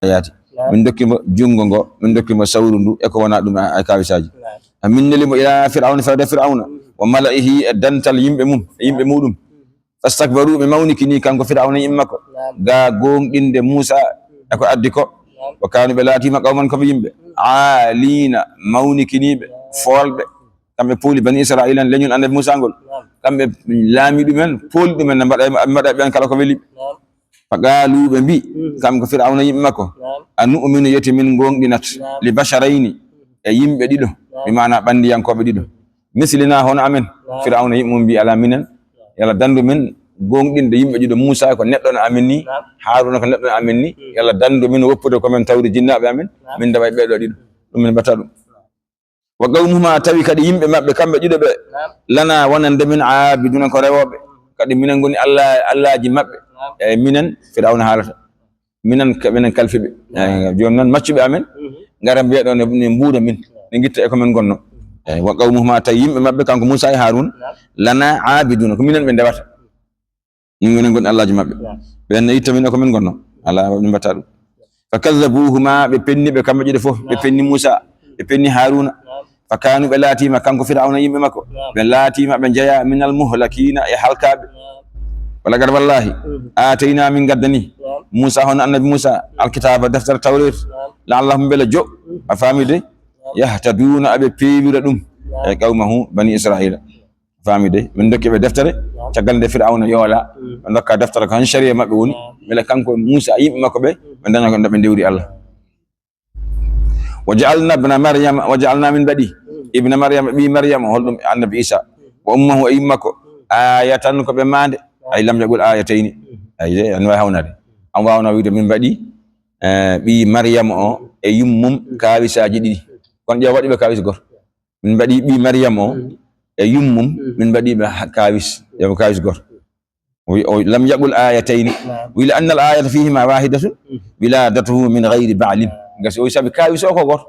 ayati min dokkimo jungo ngo min dokkimo sawru ndu e ko wona ɗum ay kawisaji min nelimo ila fir'auna fawde fir'auna wa malaihi e dantal yimɓe mum e yimɓe muɗum fastakbaru ɓe mawnikini kanko fir'auna yimɓe makko ga gonɗinde Musa e ko addi ko wa kanu ɓe laatima qawman koɓe yimɓe alina mawnikiniɓe folɓe kamɓe pooli bani israila leñol annabi Musa ngol kamɓe laami ɗumen pooli ɗumen ne mbaɗa ɓen kala ko weliɓe faqalu ɓe mbi kam ko fir'auna yimɓe makko anu'minu yeti min gonɗinat li basharayni e yimɓe ɗiɗo mi mana ɓandiyankoɓe ɗiɗo mislina hono amen fir'auna yimɓe mum mbi ala minen yalla dandu min gonɗinde yimɓe ɗiɗo Musa ko neɗɗo no amen ni Haruna ko neɗɗo no amen ni yalla dandu min woppude komin tawde jinnaɓe amen min dawa ɓeɗo ɗiɗo ɗum min mbatta ɗum wa qawmuhuma tawi kadi yimɓe maɓɓe kamɓe ɗiɗo ɓe lana wonande min abiduna ko rewoɓe kadi minen goni allaji maɓɓe e minen fir'auna haalata minen kalfiɓe joni noon maccuɓe amen gara mbiyeɗo ne mbuuda min ne guitta e komin gonno eyyi wa qawmuhuma tawi yimɓe maɓɓe kanko Musa e Haruna lana abiduna ko minen ɓe ndewata min minen goni allaji maɓɓe ɓenne itta min e komin gonno ala min mbatta ɗum fa kadzabuhuma ɓe penniɓe kamɓe ɗiɗo foof ɓe penni Musa ɓe penni Haruna fa kanu ɓe laatima kanko fir'auna yimɓe makko ɓe laatima ɓe jeeya minal muhlakina e halkaɓe wala gad wallahi atayna min gaddani Musa hono annabi Musa alkitaba deftere tawret la'allahum bela jo a famide yahtaduna aɓe peewira ɗum e qawmahu bani israila famide min dokki ɓe deftere caggal nde fir'auna yoola ɓe dokka deftere ko han sharia maɓɓe woni beele kanko Musa yimɓe makko ɓe daña ko ɓe ndewri Allah wa ja'alna ibna maryam wa ja'alna min badi ibna maryam bi maryam holɗum annabi Isa wa ummuhu e yimmakko ayatan ko ɓe mande ay lam yaqul ayatayni ay an way hawnade an wawna wiide min mbaɗi ɓi maryam o e yummum kawisaji ɗiɗi kono ƴeew waɗiɓe kawis goto min mbaɗi ɓi maryam o e yummum min mbaɗiɓe kawis ƴeew kawis goto lam yaqul ayatayni wila anna al ayata fihima wahidatun wiladatuhu min gayri ba'lin gasi o sabi kawis o ko goto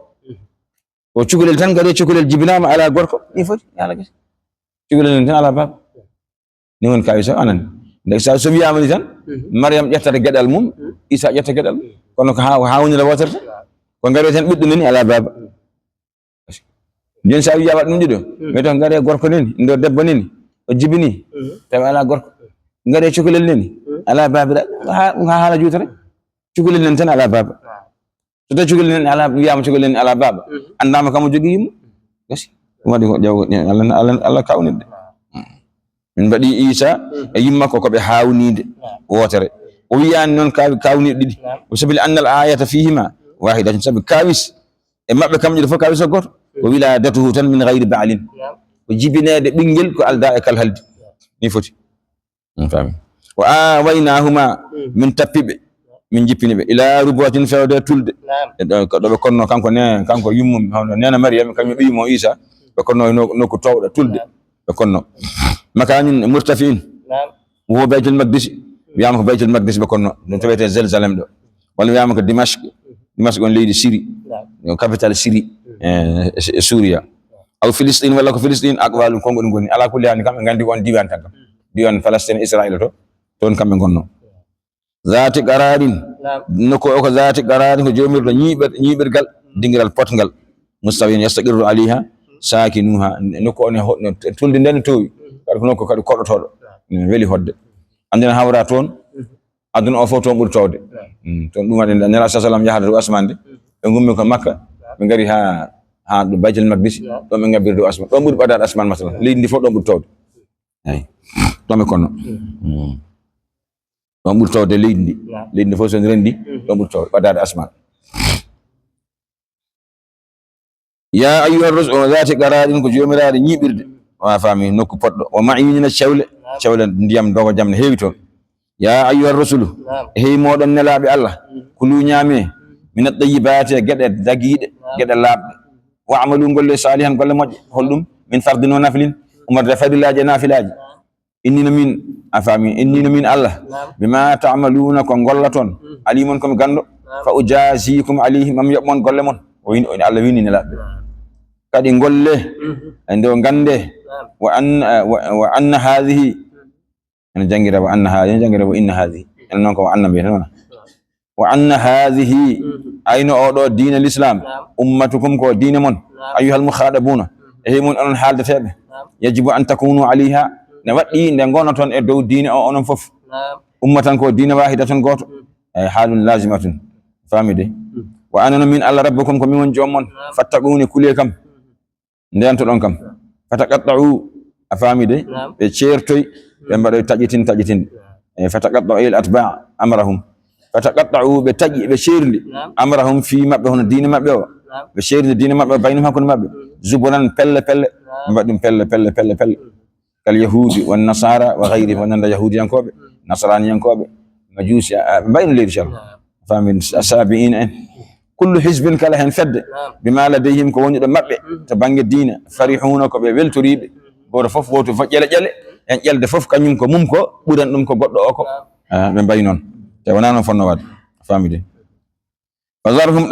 o cukalel tan gari cukalel jibinama ala gorko ni foti ala gasi cukalel tan ala baba ni won kawis o anani nde so wiyama ni tan Maryam ƴettata gueɗal mum Isa ƴetta gueɗal kono ko hawnira wotere tan ko gari tan ɓiɗɗo nani ala baba joni sa wiya waɗ ɗum ɗiɗo mais to gari gorko nani ndo debbo nani o jibini tawi ala gorko gari cukalel nani ala babiraɗo ha haala juutere cukalel nani tan ala baba so tawi cukalel nani ala wiyama cukalel nani ala baba andama kamo jogui yimmo gasi ɗum waɗi ko ƴew Allah kawnidde min mbaɗi Isa e yimmakko koɓe hawnide wotere o wiyani noon kawniɗe ɗiɗi o sabili annal ayata fihima wahidatun sabi kawis e maɓɓe kamƴe fof kawis o goto o wiladatuhu tan min gayri ba'lin o jibinede ɓinguel ko alda e kal haldi ni foti fami wa awaynahuma min tappiɓe min jippiniɓe ila rubatin fewde tulde ɗoɓe konno kanko yummum hawno nena Maryam kañum ɓiyimo Isa ɓe konno nokku towɗo tulde ɓe konno makanin murtafi'in wo baytul maqdis wiyama ko baytul maqdis ɓe konno ɗum tawete Jérusalem ɗo walla wiyama ko Dimashq on leydi Syrie capital Syrie e Suria aw Philistine walla ko Philistine aqwalu kongo ɗum goni ala kulli hani kamɓe gandi on diwan tan kam diwan Palestine Israël to toon kamɓe gonno zati qararin nokku o ko zati qararin ko jomirɗo ñiɓirgal dingiral potgal mustawin yastaqirru alayha sakinuha nokku on tulde nden towi kadi ko nokku kadi koɗotoɗo weeli hodde andina hawra toon aduna o fof toon ɓuuri towde toon ɗum waɗi nela sa sallam yahata dow asmande ɓe gummi ko Makka ɓe gari ha ɗo Baytul Maqdis ɗon ɓe ngabbiri dow asman ɗon ɓuuri ɓadade asman masalan leydi ndi fof ɗon ɓuuri towde eyi ɗon ɓe konno ɗon ɓuuri towde leydi ndi fof so rendi ɗon ɓuuri towde ɓadade asman ya ayyuha rusul o zati qararin ko jomiraɗe ñiɓirde wa fami nokku poɗɗo o ma'inina cewle ndiyam dogo jam ne heewi toon ya ayyuha rusulu hey moɗon nelaɓe Allah kulu ñaame min at-tayyibati gueɗe dagiɗe gueɗe laaɓɗe wa amalu golle salihan golle moƴƴe holɗum min fardin wa nafilin umarde fadilaji e nafilaji innino min Allah bima ta'maluna ko golla toon alimon komi gando fa ujasikum alayhim am yoɓmon golle mon o Allah wini nelaɓe kadi golle ende o gande wa anna hadhihi en jangira wa inna hadhihi en non ko wa anna mbiyata non وأن هذه أين أودو دين الإسلام أمتكم كو دين من أيها المخاطبون هم أن حال تابع يجب أن تكونوا عليها نواتي نغونا تون ادو دين أو أنم فف أمة كو دين واحدة غوت حال لازمة فامي دي وأنا من الله ربكم كم من جومون فاتقوني كلكم ندانتو دون كم فتقطعوا أفامي دي بشيرتوي بمبرو تاجيتين فتقطعوا الأتباع أمرهم فتقطعوا بتجي بشيرلي أمرهم في مبه الدين مبه بشير الدين مبه بينهم كن مبه زبرا بل مبدم بل كاليهود والنصارى وغيرهم ونن اليهود ينكوب نصراني ينكوب مجوس بين الرجال فمن السابعين كل حزب كلهم فد بما لديهم كون مبه تبانج الدين فرحون كوب بلتريب غورفوف غوتو فجل جل en ƴelde fof kañum ko mum ko ɓuran ɗum ko goɗɗo o ko ɓe mbayi noon te wona noon fonno waade famide fazarhum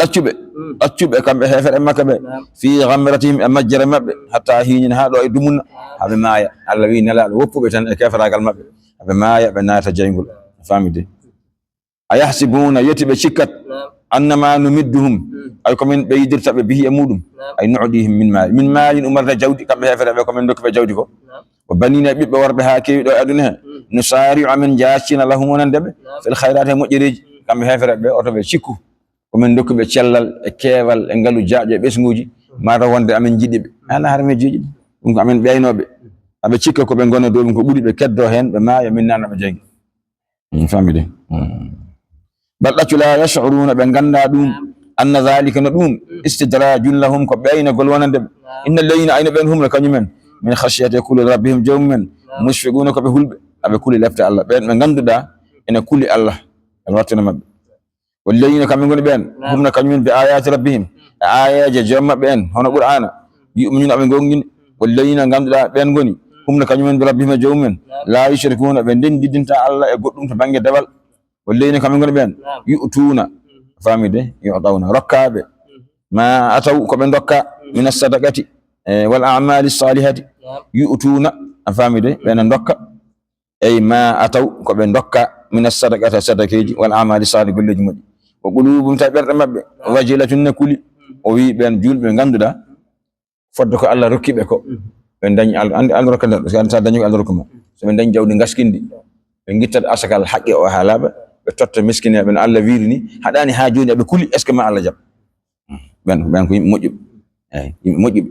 ɗaccuɓe kamɓe hefere makka ɓe fi ghamratihim e majjere maɓɓe hatta hiñin ha ɗo e dumunna haɓe maaya Allah wi nelaɗo woppuɓe tan e keferagal maɓɓe haɓe maaya ɓe naata jaygol famide a yahsibuna yeti ɓe cikkat annama numidduhum ay komin ɓeydirta ɓe bihi e muɗum ay nu'dihim min maalin umarta jawdi kamɓe hefere ɓe komin dokki ɓe jawdi ko o banina ɓiɓɓe worɓe ha kewi ɗo e aduna he nusari'u amin jaccina lahum wonandeɓe fil khayrati e moƴƴereji kamɓe hefere ɓe oto ɓe cikku komin dokki ɓe cellal e keewal e ngalu jaaƴo e ɓesguji mata wonde amin jiɗi ɓe ana har mi jiɗi ɗum ko amin ɓeynoɓe aɓe cikka koɓe gona dow ɗum ko ɓuuri ɓe keddo hen ɓe maaya min nana ɓe jeygi famide bal ɗaccu la yash'uruna ɓe ganda ɗum anna dhalika no ɗum istidrajun lahum ko ɓeynagol wonandeɓe inna alladhina ayno ɓen humla kañumen min khashiyati kulli rabbihim jawmen mushfiquna ko be hulbe abe kulli lefte Allah ben be ganduda ene kulli Allah en wattina mabbe wallayna kam ngoni ben humna kanyum bi ayati rabbihim ayaje jomma ben hono qur'ana yu'minuna abe gongin wallayna ganduda ben ngoni humna kanyum bi rabbihim jawmen la yushrikuna be den didinta Allah e goddum to bange debal wallayna kam ngoni ben yu'tuna famide yu'tawna rokkabe ma ataw ko be dokka min as-sadaqati wal a'mali salihati yu'tuna famide ben dokka ay ma ataw ko be dokka min as-sadaqati sadaqeji wal a'mali salih golleji moddi wa qulubum tabirta mabbe wajilatun nakuli o wi ben julbe ganduda foddo ko Allah rokkibe ko ben dañ Allah rokkanda sa dañu Allah rokkuma so ben dañ jawdi gaskindi be gittat asakal haqqi o halaba be totta miskine ben Allah wirini hadani ha joni be kuli est ce que ma Allah jab ben ko mojjub ay mojjub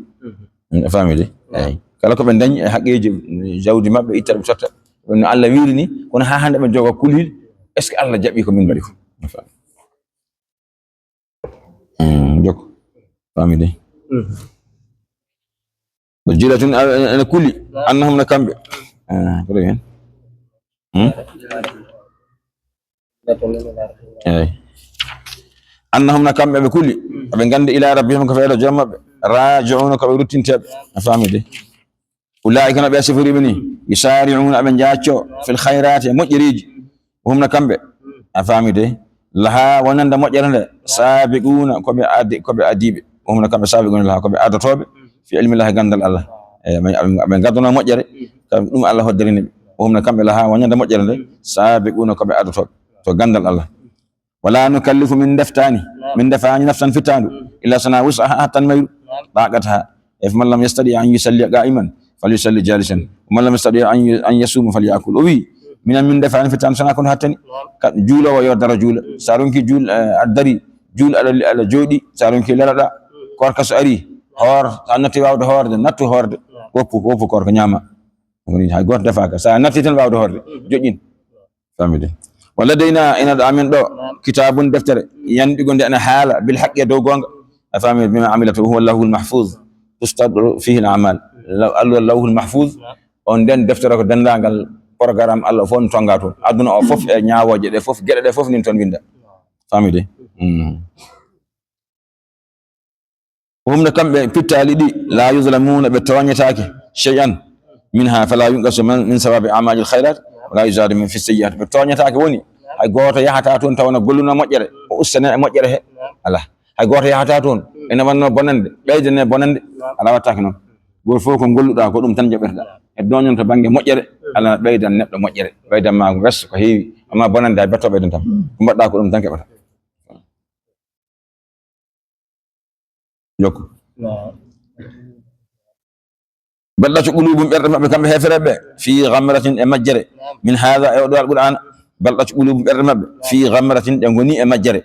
family ay kala ko be dañ haqqeji jawdi mabbe itta be totta ben Allah wirini kono ha hande be jogo kulil est ce que Allah jabi ko min bari ko joko family wajilatun ana kulli annahum nakambe ko hen annahum nakambe be kulli be gande ila rabbihim ko feedo jomma be raji'una ko ruttinte famide ulaika na be sifuri bini yusari'una be jaccio fil khairati mojjiriji hum nakambe famide laha wonanda mojjere sabiquna ko be adibe hum nakambe sabiquna laha ko be adotobe fi ilmi lahi gandal Allah be gaduna mojjere kam dum Allah hoddirini hum nakambe laha wonanda mojjere sabiquna ko be adotobe to gandal Allah wala nukallifu min dafani nafsan fitandu illa sana wus'aha hatta mayru taqataha if man lam yastadi an yusalli qa'iman falyusalli jalisan man lam yastadi an yasuma falyakul wi min dafani fitan sana kon hattani juula wa yodara juula sarunki jul addari jul ala jodi sarunki lalada korka so ari hor annati wawde horde nattu horde woppu korka nyama ngoni hay goto defaka sa natti tan wawde horde jojin famide wala dayna ina amin do kitabun deftere yandi gonde ana hala bil haqqi do gonga afami bima amilatu huwa allahul mahfuz tustadru fihi al a'mal allahul mahfuz on den deftere ko dendangal programme Allah fon tongato aduna o fof e nyaawoje de fof gede de fof nin ton winda famide humna kambe pittali di la yuzlamuna be tawanyataake shay'an minha fala yunqasu min sababi a'malil khairat wala yuzadu min fi sayyi'at be tawanyataake woni hay goto yahata ton tawna golluna moƴƴere o ustane e moƴƴere he ala hay goto yahata ton ene wanno bonande ɓeydene bonande ala wattake noon goto fof ko golluɗa ko ɗum tan jaɓirɗa e doñon to banggue moƴƴere ala ɓeydan neɗɗo moƴƴere ɓeydan ma wes ko heewi amma bonande hay betto ɓeydan tan ko mbaɗɗa ko ɗum tan keɓata jokko baldatu qulubum ɓerɗe maɓɓe kamɓe hefereɓe fi ghamratin e majjere min hadha e oɗo alqur'ana baldatu qulubum ɓerɗe maɓɓe fi ghamratin ɗe goni e majjere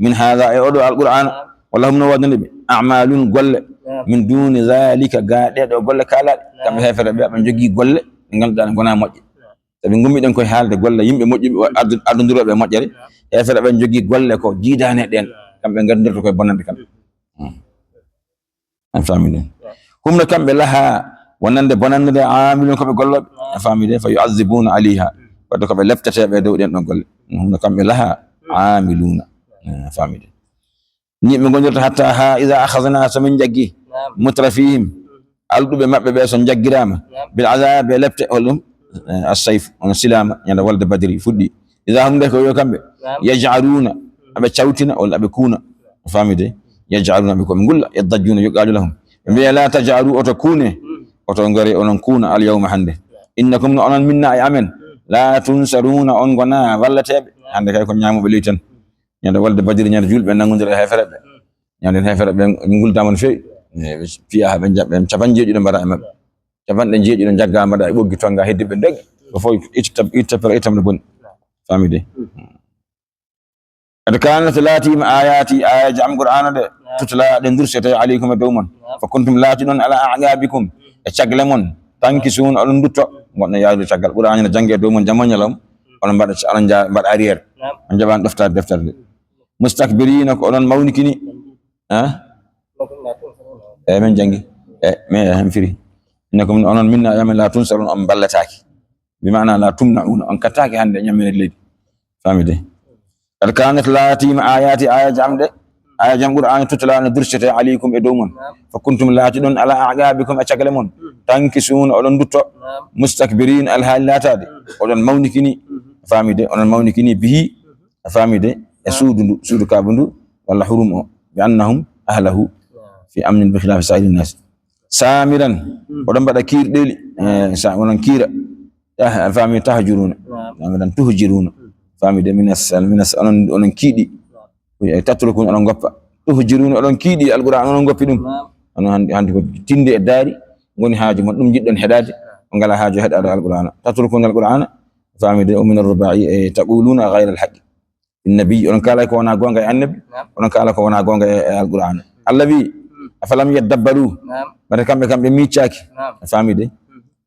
min hadha e oɗo alqur'ana wallahum no wadande ɓe a'malun golle min duni zalika gaɗeɗo golle kalaɗe kamɓe hefereɓe ɓe jogui golle ɗe ganduɗa ɗe gona moƴƴe sabi gummiɗen koye haalde golle yimɓe moƴƴuɓe addudiroɓe e moƴƴere hefereɓe jogui golle ko jiidane ɗen kamɓe gandirta koye bonande kamɓe an famide humno kamɓe laha wonande bonande nde amilun koɓe golloɓe an famide fa yu'azzibuna alayha wadde koɓe lefteteɓe dow ɗen ɗon golle humno kamɓe laha amiluna famide ni ɓe gondirta hatta ha ida akhadna somin jaggi mutrafihim alɗuɓe maɓɓe ɓe so jaggirama bil azab e lefte holɗum as-sayf on silama ñande walde badiri fuɗɗi ida hum nde ko yo kamɓe yaj'aluna aɓe cawtina walla aɓe kuuna famide yaj'aluna aɓe koɓe gulla yaddajjuna yoqqaju lahum ɓe mbiya la taj'alu oto kuune oto ngari onon kuuna al yawma hande innakum no onon minna e amen la tunsaruna on gona wallateɓe hande kay ko ñamuɓe ley tan ñande walde badiri ñande julɓe nangodira e hefereɓe ñande hefereɓe guldama no fewi fiya ha ɓe jaɓɓe capan jeeɗiɗo mbaɗa e maɓɓe capanɗe jeeɗiɗo jagga mbaɗa e ɓoggi tonga heddiɓe ndegge ko fof ittapere bonne famide قد كانت لاتيم آياتي آية جام قرآن ده تتلى دندرسة عليكم دوما فكنتم لاتون على أعقابكم اتشغلمون تنكسون ألندوتو مودنا يادو تشغل قرآن جانغي دوما جمان يلوم ولم بعد ألنجا بعد أرير أنجبان دفتر مستكبرين أولن مونكني من جانغي ما هم فري إنكم أولن منا يوم لا تنصرون أم بلتاكي بمعنى لا تمنعون أن كتاكي عند يمين الليل فاهمي قد كانت لاتيم آياتي آية جامدة آية جام قرآن تتلى ندرسة عليكم إدومون فكنتم لاتدون على أعقابكم أتشكلمون تنكسون أولن دوتو مستكبرين الهالاتاد أولن مونكني فامده أولن مونكني به فامده سود كابندو ولا حرم بأنهم أهله في أمن بخلاف سائر الناس سامرا أولن بدا كير ديلي أولن كير فامده تهجرون سامرا تهجرون famide minas onon kiidi tatrukun onon goppa tuhjiruna onon kiidi alquran onon goppi dum onon handi ko tinde e daari ngoni haaju mon dum jiddon hedade on ngala haaju hedade alquran tatrukun alquran famide min arba'i taquluna ghayra alhaq النبي onon kala ko wana gonga e annabi onon kala ko wana gonga e alquran allahi afalam yadabbaru bare kambe miccaki famide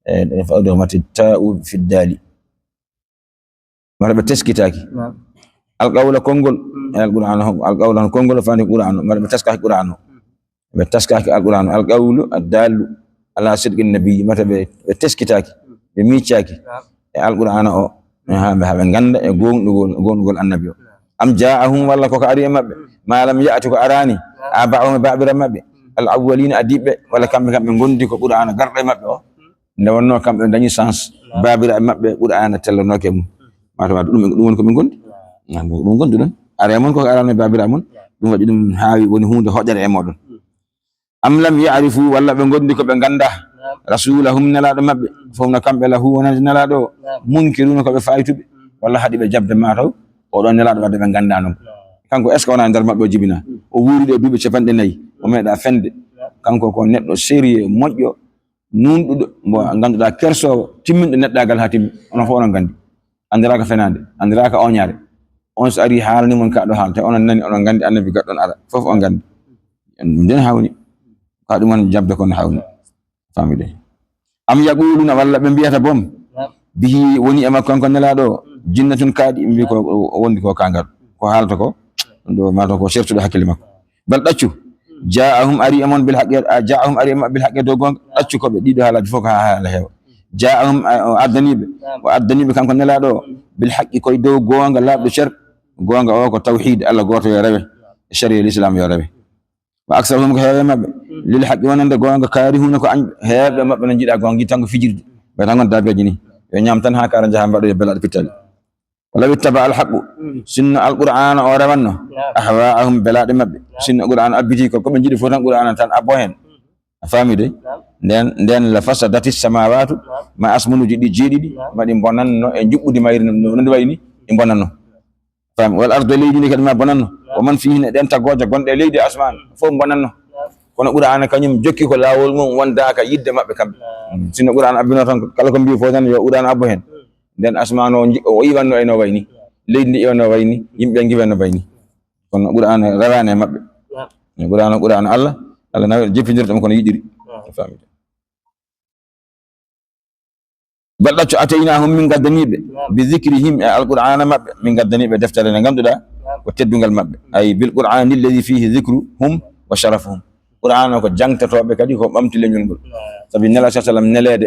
e fawdo mati ta'u fi dali mara ɓe teskitaki alqawla konngol e alqur'an alqawla konngol fani qur'an mara ɓe taskaki qur'an ɓe taskaki alqur'an alqawlu addallu ala sidqi nabi mata ɓe teskitaki ɓe miccaki e alqur'an o haɓe ganda e gongol annabi o am ja'ahum walla koko ari e maɓɓe ma lam ya'ti ko arani aba'ahum e babira maɓɓe al awwalina adiɓɓe walla kamɓe gondi ko qur'an garɗo e maɓɓe o nde wonno kamɓe dañi sens babira e maɓɓe qur'an tellanoke mum mata ɗum woni ko ɓe gondi ɗum gondi ɗon ara mon ko arano babira mon ɗum waɗi ɗum haawi woni hunde hoƴere e moɗon am lam ya'rifu walla ɓe gondi ko ɓe ganda rasulahum nelaɗo maɓɓe fofno kamɓe lahu wonande nelaɗo o munkiruna koɓe faytuɓe walla haɗi ɓe jabde mataw oɗon nelaɗo wadde ɓe gandano kanko est ce que wona nder maɓɓe o jibina o wuuriɗe duuɓi 94 o meeɗa fende kanko ko neɗɗo sérieux moƴƴo nunɗuɗo mo ganduɗa kersowo timminɗo neɗɗagal ha timmi onon fof onon gandi andiraka fenande andiraka oñare on so ari haalni mon ka ɗo haalte onon nani onon gandi annabi gaɗɗon ara fof on gandi ɗum den hawni ka ɗum on jabde kono hawni famide am yaquluna walla ɓe mbiyata bom bihi woni e makko kanko nelaɗo jinnatun kaaɗi mbi ko wondi ko kangal ko haalta ko ɗo mata ko sertuɗo hakkille makko bal ɗaccu ja'ahum ari amon bil haqqi ja'ahum ari bil haqqi do gonga ɗaccu koɓe ɗiɗo haalaji fof ko haala heewa ja'ahum addaniɓe kanko nelaɗo bil haqqi koye dow gonga labɗo cer gonga o ko tawhid Allah goto yo rewe sharia l'islam yo rewe wa aksaruhum ko heewe mabɓe lil haqqi wonande gonga karihuna ko heeɓe mabɓe no jiiɗa gonga tanko fijirde ɓe tan gon dabeji ni yo ñam tan ha kara jaaha mbaɗo e belaɗo pittali wala wittaba al haqqu sinno al qur'ana o rewanno ahwa'ahum belaɗe mabɓe sinno qur'an abbiti ko koɓe jiiɗi fof tan qur'ana tan abbo hen a faami de nden la fasadati samawatu ma asmanuji ɗi jeeɗiɗi maɗi bonanno e juɓɓudi mayri nonde wayi ni ɗi bonanno faami wal ardu leydi ndi kadi ma bonanno o man fihi ne ɗen taggoje gonɗe leydi asman fof bonanno kono qur'ana kanyum jokki ko lawol mum wondaka yidde mabbe kambe sinno qur'ana abbino tan kala ko mbi fo tan yo qur'ana abbo hen den asmano o iwanno eno wayni leydi iwanno wayni yimbe ngiwanno bayni kono qur'ana rawane mabbe qur'ana Allah nawi jeppidirta kono yidiri famide balɗacco ataynahum min gaddaniɓe bi dhicrihim e alqur'ana mabɓe min gaddaniɓe deftere nde ganduɗa ko teddungal mabɓe ay bil qur'ani alladhi fihi dhicruhum wa sharafuhum qur'ana ko jangtatoɓe kadi ko ɓamti leñol ngol sabi nela sa sallam nelede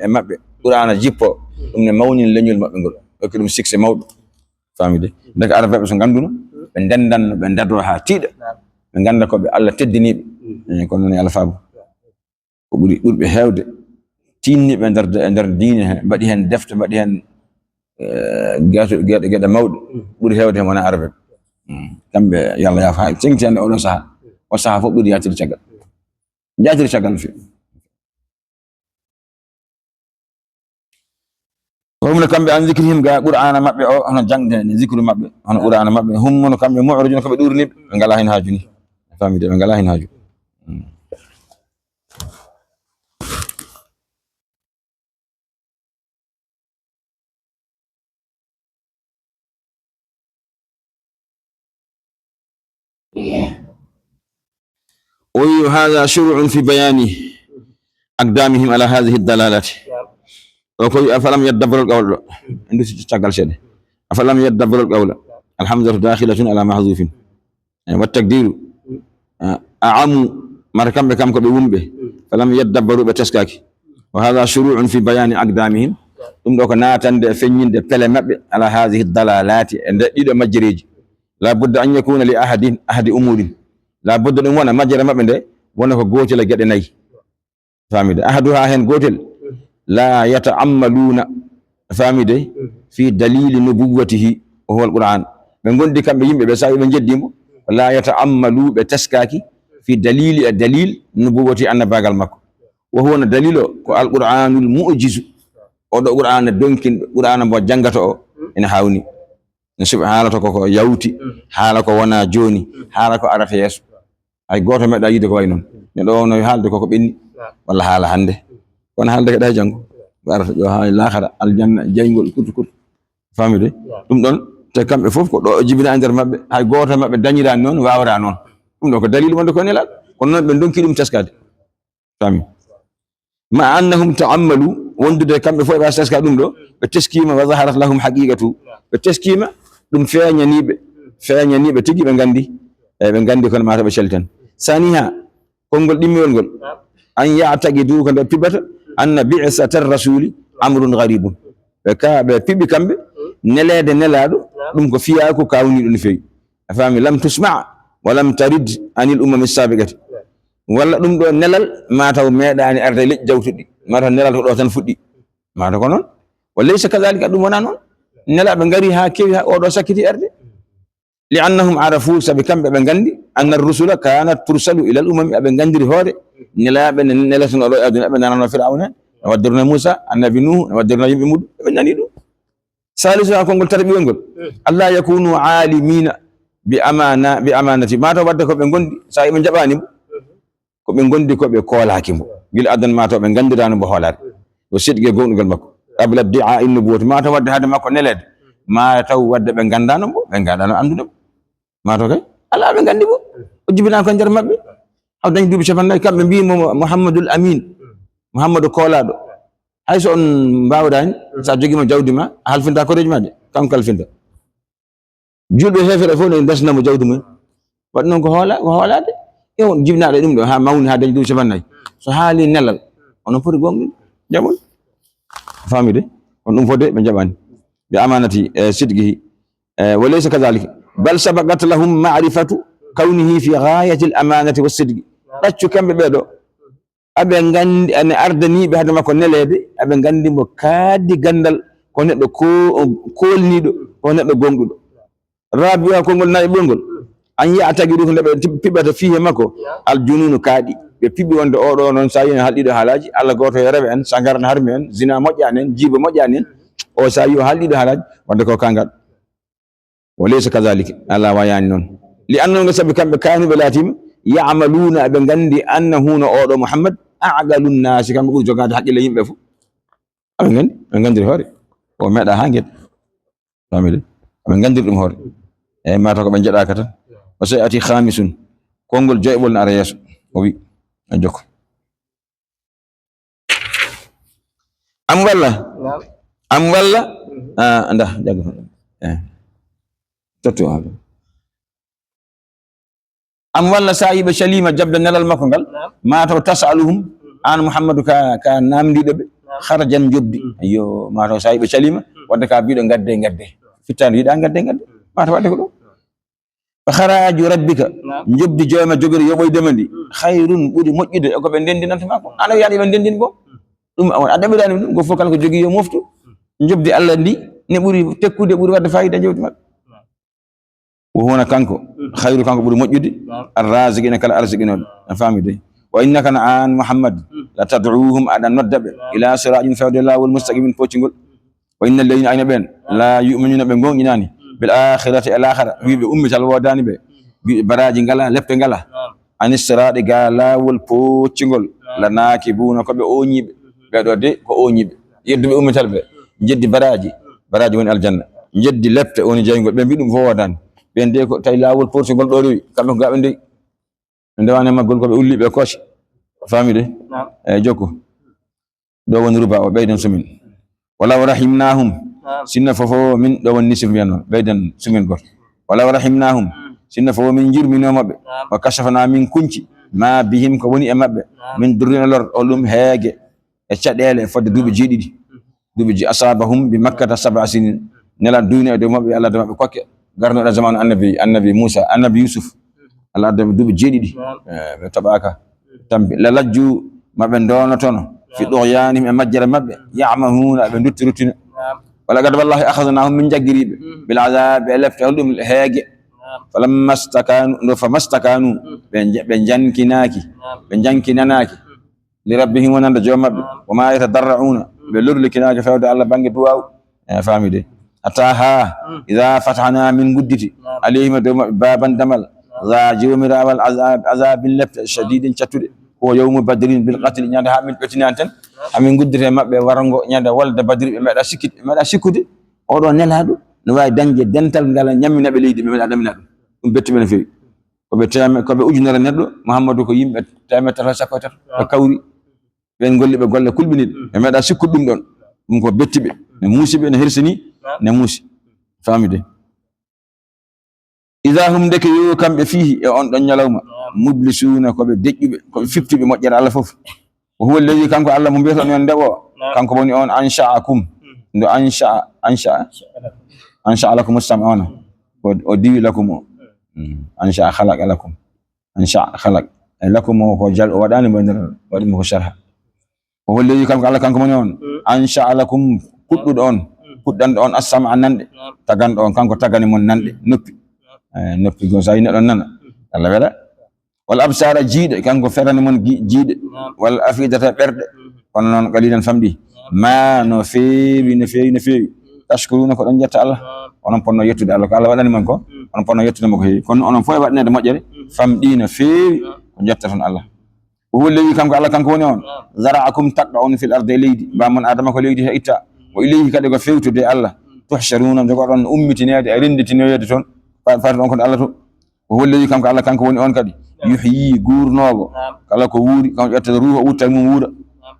e mabɓe qur'ana jippo ɗum ne mawni leñol mabɓe ngol okki ɗum succès mawɗo famide daga arabeɓe so ganduno ɓe dendanno ɓe dado ha tiiɗa ɓe ganda koɓe Allah teddiniɓe kono noon Allah faabu ko ɓuri ɓurɓe hewde tinniɓe nder diine he mbaɗi hen defte mbaɗi hen geɗe mawɗe ɓuri hewde hen wona arabe kamɓe yo Allah yafa ha tengti hande oɗo saaha o saaha fof ɓuri yatiri caggal no fewi homno kamɓe an zicrihim ga qur'ana mabɓe o hono jangde ne zicru mabɓe hono qur'ana mabɓe hum mono kamɓe mu'ridun koɓe ɗurniɓe ɓe ngala hen haaju ni famide ɓe ngala hen haaju وهذا شروع في بيان أقدامهم على هذه الدلالات أفلم يدبروا القول أفلم يدبروا القول الحمد لله داخلة على محذوف والتقدير أعم مركم بكم كبيوم به فلم يدبروا بتسكاك وهذا شروع في بيان أقدامهم ثم لو كنا تند فنين دبلم على هذه الدلالات عند إذا مجريج لا بد أن يكون لأحد أمور لا بد أن يكون مجرى مبند وانا كغوتل غدي ناي فاميد أحدها هن غوتل لا يتعملون فاميد في دليل نبوته وهو القرآن من غوندي كامبي يمبه be sawi be jeddimo la yata'ammalu be taskaki fi dalil nubuwati annabagal makko wa huwa dalilo ko alqur'anul mu'jiz o do qur'ana donkin qur'ana mo jangato o ina hawni subhanallah ko yawti hala ko wona joni hala ko arata yeso ay goto medda yide ko way non ne do no haalde ko benni walla hala hande kono haalde ko da jango arata yo ha l'akhara aljanna jaygol kutu famide dum don te kambe fof ko do jibina nder mabbe hay goto mabbe dañira non wawra non dum do ko dalil wonde ko nelal kono non be donki dum taskade fami ma annahum ta'ammalu wondude kambe fof be taska dum do be teskima wa zaharat lahum haqiqatu be teskima dum feeñanibe tigi be gandi kono mata be celtan saniha kongol dimmiwol ngol an ya'taqidu ko be pibata anna bi'satar rasuli amrun gharibun be pibi kambe nelede nelado dum ko fiya ko kawni dum fewi afami lam tusma wa lam tarid anil umam as-sabiqati walla dum do nelal mataw medani arde lej jawtudi mataw nelal do tan fuddi mataw ko non walaysa kadhalika dum wona non nela be ngari ha kewi o do sakiti arde li'annahum arafu sabikam be gandi anna ar-rusula kanat tursalu ila al-umam be gandiri hore nela be nela sun do aduna be nanano fir'auna wadirna musa annabi nuh wadirna yimbe mud be nani do salisu ko ngol tarbiyo ngol allah yakunu alimina bi amanati mata wadde ko be gondi sa be jabani ko be gondi ko be kolaki mo gil adan mata be gandirano bo holade o sidge gondugal makko qabla di'a an-nubuwwati mata wadde hade makko nelede ma taw wadde be gandano bo be gandano andude mata kay ala be gandi bo o jibina ko nder mabbe aw dañ dubi capanday kambe mbi mo muhammadul amin muhammadu kolado hayso on mbawdani sa jogima jawdi ma halfinta ko reji ma de kam kalfinta julbe hefere fo ne dasna mo jawdi mum wad non ko holade e on jibnaade dum do ha mawni ha dañ dubi capanday so haali nelal on foti gongi jamol famide on dum fode be jabani bi amanati sidgihi walaysa kadhalika bal sabaqat lahum ma'rifatu kawnihi fi ghayati al-amanati was-sidqi daccu kambe be do abe gandi an ardani be hadama ko nelede abe gandi mo kaadi gandal ko neddo ko kolnido ko neddo gongudo rabi'a ko ngol nay bongol an ya'tagidu ko be pibata fihi mako al-jununu kaadi be pibi wonde o do non sa yene haldido halaji Allah goto yarabe en sangarna harmi en zina mojjani en jiba mojjani en o sa yo haldido halaji wonde ko kangal walaysa kadhalika ala wayani non li annahu sabi kambe kanu be latim يعملون أبنغندي أنه نأودو محمد أعقل الناس كان بقول جوغاد حق اللي يمبفو أبنغندي هوري وما دا هانجت فاميلي أبنغندي دم هوري ما تاكو بنجدا كتا وسيأتي خامس كونغول جايبول نار يسو وبي أجوكو أم والله أنده جاكو تتو هذا أم والله سايب شليمة جبل نلال مكونغال ما تو تسألهم عن محمد كا نامدي دب خرجا جبدي أيو ما تو سايب شليمة ودا كا بيدو غدي فتان يدا غدي ما تو wadde ko do fakharaju rabbika jobdi jooma jogori yoboy demandi khairun budi mojjude ko be dendinanta mako ana yaadi be dendin bo dum adabe dani dum go fokal ko jogi yo moftu jobdi Allah ndi ne buri tekkude buri wadde fayida jewdi mabbe وهنا كانكو خير كانكو بودو موجودي الرازقين كلا ارزقين فامي دي وانك عن محمد لا تدعوهم على ندب الى صراط فوضى الله والمستقيم فوتشغول وان الذين اين بين لا يؤمنون بغون يناني بالاخره الاخره وي امي تال وداني بي براجي غلا لفت غلا ان الصراط غلا والفوتشغول لناكبون كو بي اوني بي دو دي كو اوني يد بي امي تال بي جدي براجي ون الجنه جدي لفت اوني جايغول بي دum fo wadani ben de ko tay lawol portugol do rewi kambe ko gabe ndey ndewane maggol ko be ulli be koci fami de jokko do won ruba o beydan sumin wala rahimnahum sinna fofo min do won nisif biano beydan sumin gor wala rahimnahum sinna fofo min jirmino mabbe wa kashafna min kunci ma bihim ko woni e mabbe min durrina lor o dum heege e cadele fodde dubi jididi dubi ji asabahum bi makkah 7 sinin nela duyna do mabbe Allah do mabbe kokke garno da zaman annabi Musa annabi Yusuf Allah da dubi jedidi be tabaka tambi la lajju mabbe dono tono fi doyani e majjara mabbe ya'mahuna be duttirutina wala gad wallahi akhadnahum min jagribe bil azab alaftahum haage famastakanu be jankinanaki li rabbihim wananda jomabbe wama yatadarrauna be lurlikinaki fawde Allah bangi duwaw famide أتاها إذا فتحنا من قدتي عليهم بابا دمل ذا جومر والعذاب اللفت شديد شتود هو يوم بدر بالقتل نيادا من بتنانتن من قدرة ما بورانغو نيادا ولد بدر ما سكت أورو نلادو نواي دنجي دنتال غالا نيامي نبليدي ما دام نادو بت من في كوبي أجنر ندو محمد كو يم تام ترى سكوتر كوري بين غولي بغول كل بنيد ما دا سكت دum don ko bettibe ne musibe ne hirsini ne musi famide idha hum deke yo kambe fihi e on don nyalawma mublisuna ko be dejjube ko fiftibe mojjere Allah fof wa huwa alladhi kanko Allah mo bi'ata non debo kanko woni on ansha'akum ndo ansha'a lakum as-sam'ana wa diwi lakum ansha'a khalaqa lakum ansha'a khalaq lakum ko jal wadani mo ndar wadi mo sharha wa huwa alladhi kanko Allah kanko woni on ansha'a lakum kuddudo on kuddan on asama nande tagan on kanko tagani mon nande noppi go sayne don nana Allah wala wal absara jiide kanko ferani mon jiide wal afidata berde on non qalilan famdi ma no feewi tashkuruna ko don jetta Allah onon ponno yettude Allah ko Allah wadani man ko onon ponno yettude mo ko heewi kono onon foy wadnede mojjere famdi no feewi ko jetta ton Allah huwa alladhi kanko Allah kanko woni on zara'akum taqda'un fil ardi leydi ba man adama ko leydi he itta wa ilayhi kade ko fewtude Allah tuhsharuna jogodon ummitinede e renditinoyede ton far don ko Allah to huwa alladhi kanko Allah kanko woni on kadi yuhyi gurnogo kala ko wuuri kanko ƴettata ruha utta mum wuura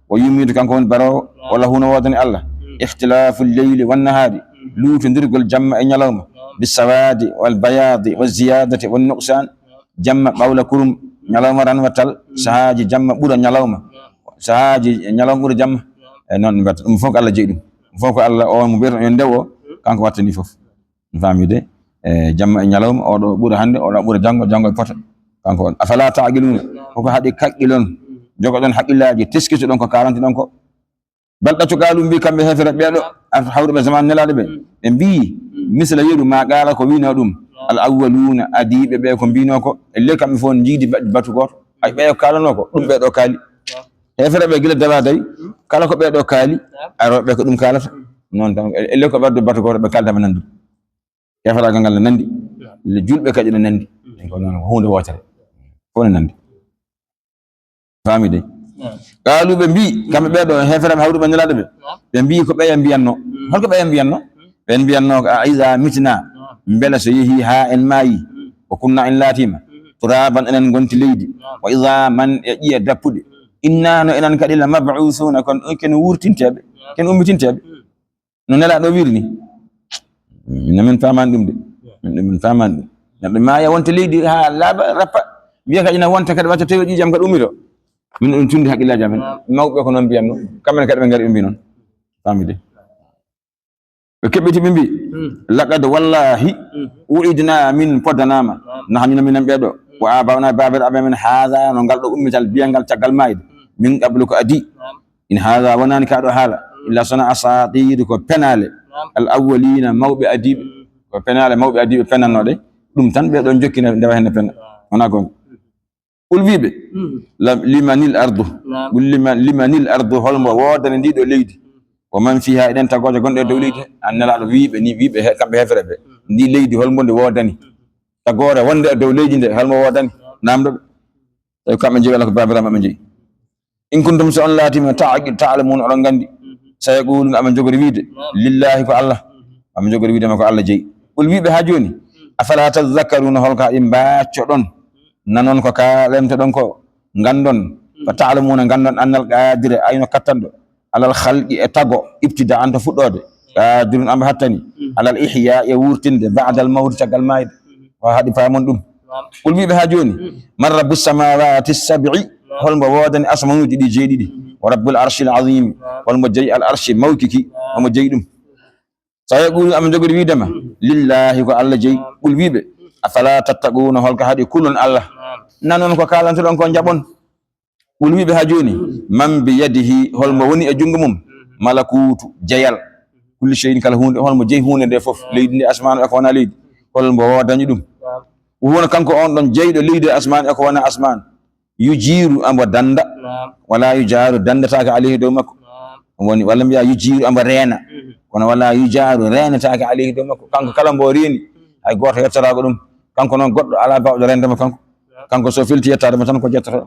wa yumitu kanko woni barawo wala huno wodani Allah ikhtilaful layli wan nahari luutondirgol jamma e nyalawma bisawadi wal bayadi waz ziyadati wan nuqsan jamma bawla kurum nyalawma ran watal sahaji jamma bura nyalawma sahaji nyalawma bura jamma e non bat dum foko Allah jeyi dum foko Allah o mo beeto en dewo kanko wattani fof famide jamma e nyalawma o do bura hande o do bura jango e pota kanko on afala ta'qilun koko hadi kaqqilon jogodon haqillaji teskiso don ko 40 don ko balda to galum bi kambe hefere beedo hawre be zaman nelade be bi misla yeru ma gala ko wino dum al awwaluna adibe be ko bino ko elle kam fon jidi batu goto ay be kalano ko dum be do kali hefere be gila daba day kala ko be do kali arobe ko dum kalata non tan elle ko baddo batu goto be kalda nandu hefere gangal nandi le julbe kadi nandi ko non hunde wotere fone nande fami de qalu be mbi kambe be do hefere hawru be nelaade be mbi ko be mbiyanno holko be mbiyanno be mbiyanno aiza mitna mbela so yehi ha en mayi wa kunna in latima turaban enen gonti leydi wa idha man yajiya dappude inna no enen kadi la mab'uthuna kon ken wurtintebe ken ummitintebe no nela do wirni min faman dum de min faman dum nambe maya wonta leydi ha laba rappa biya kadi na wonta kadi wata tewi jam kadi ummito min on tundi haqillaji amen mawbe ko non biyanno kamen kadi be ngari umbi non famide be kebbiti be mbi laqad wallahi uidna min podanama nahnu min bedo wa abana babir abamin hadha no galdo ummital biyangal tagal mayde min qablu ko adi in hadha wanani kado hala illa sana asatir ko penale al awwalina mawbe adib ko penale mawbe adib penanode dum tan be don jokkina ndewa hen pen wana gon ulwibe limanil ardu limanil ardu holmo wodane ndido leydi wa man fiha eden tagoje gonde dow leydi annala wiibe ni wiibe kambe hefere be ndi leydi holmo nde wodani tagore wonde dow leydi nde holmo wodani namdo taw kambe jeewala ko babirama be jeeyi in kuntum sa on latima ta'lamun on gandi sayqulu am jogori wiide lillahi ko allah am jogori wiide ma ko allah jeeyi ulwibe ha joni afala tadhakkaruna holka imbacco don nanon ko ka lemte don ko gandon fa ta'lamuna gandon annal qadire ayno kattando alal khalqi e tago ibtida anta fuddode qadirun am hattani alal ihya e wurtinde ba'da al mawt tagal mayd wa hadi famon dum kul bi ha joni man rabbus samawati as-sab'i hol mo wodani asmanuji di jeedidi wa rabbul arshil azim wal mujay al arshi mawkiki mo jeyi dum sayaqulu am jogori widama lillahi ko allah jeyi kul wibe afala tattaquna holka hadi kulun allah nanon ko kalanto don ko jabon ulwibe ha joni man bi yadihi holmo woni e jungo mum malakutu jayal kulli shay'in kala hunde holmo jeyi hunde de fof leydi ndi asman e ko wana leydi holmo wodani dum wona kanko on don jeydo leydi asman e ko wana asman yujiru amba danda wala yujaru dandataka alayhi do makko woni wala biya yujiru amba reena kono wala yujaru reenataka alayhi do makko kanko kala mbo reeni ay goto yettarago dum kanko non goddo ala bawdo rendema kanko so filti yettade mo tan ko jettata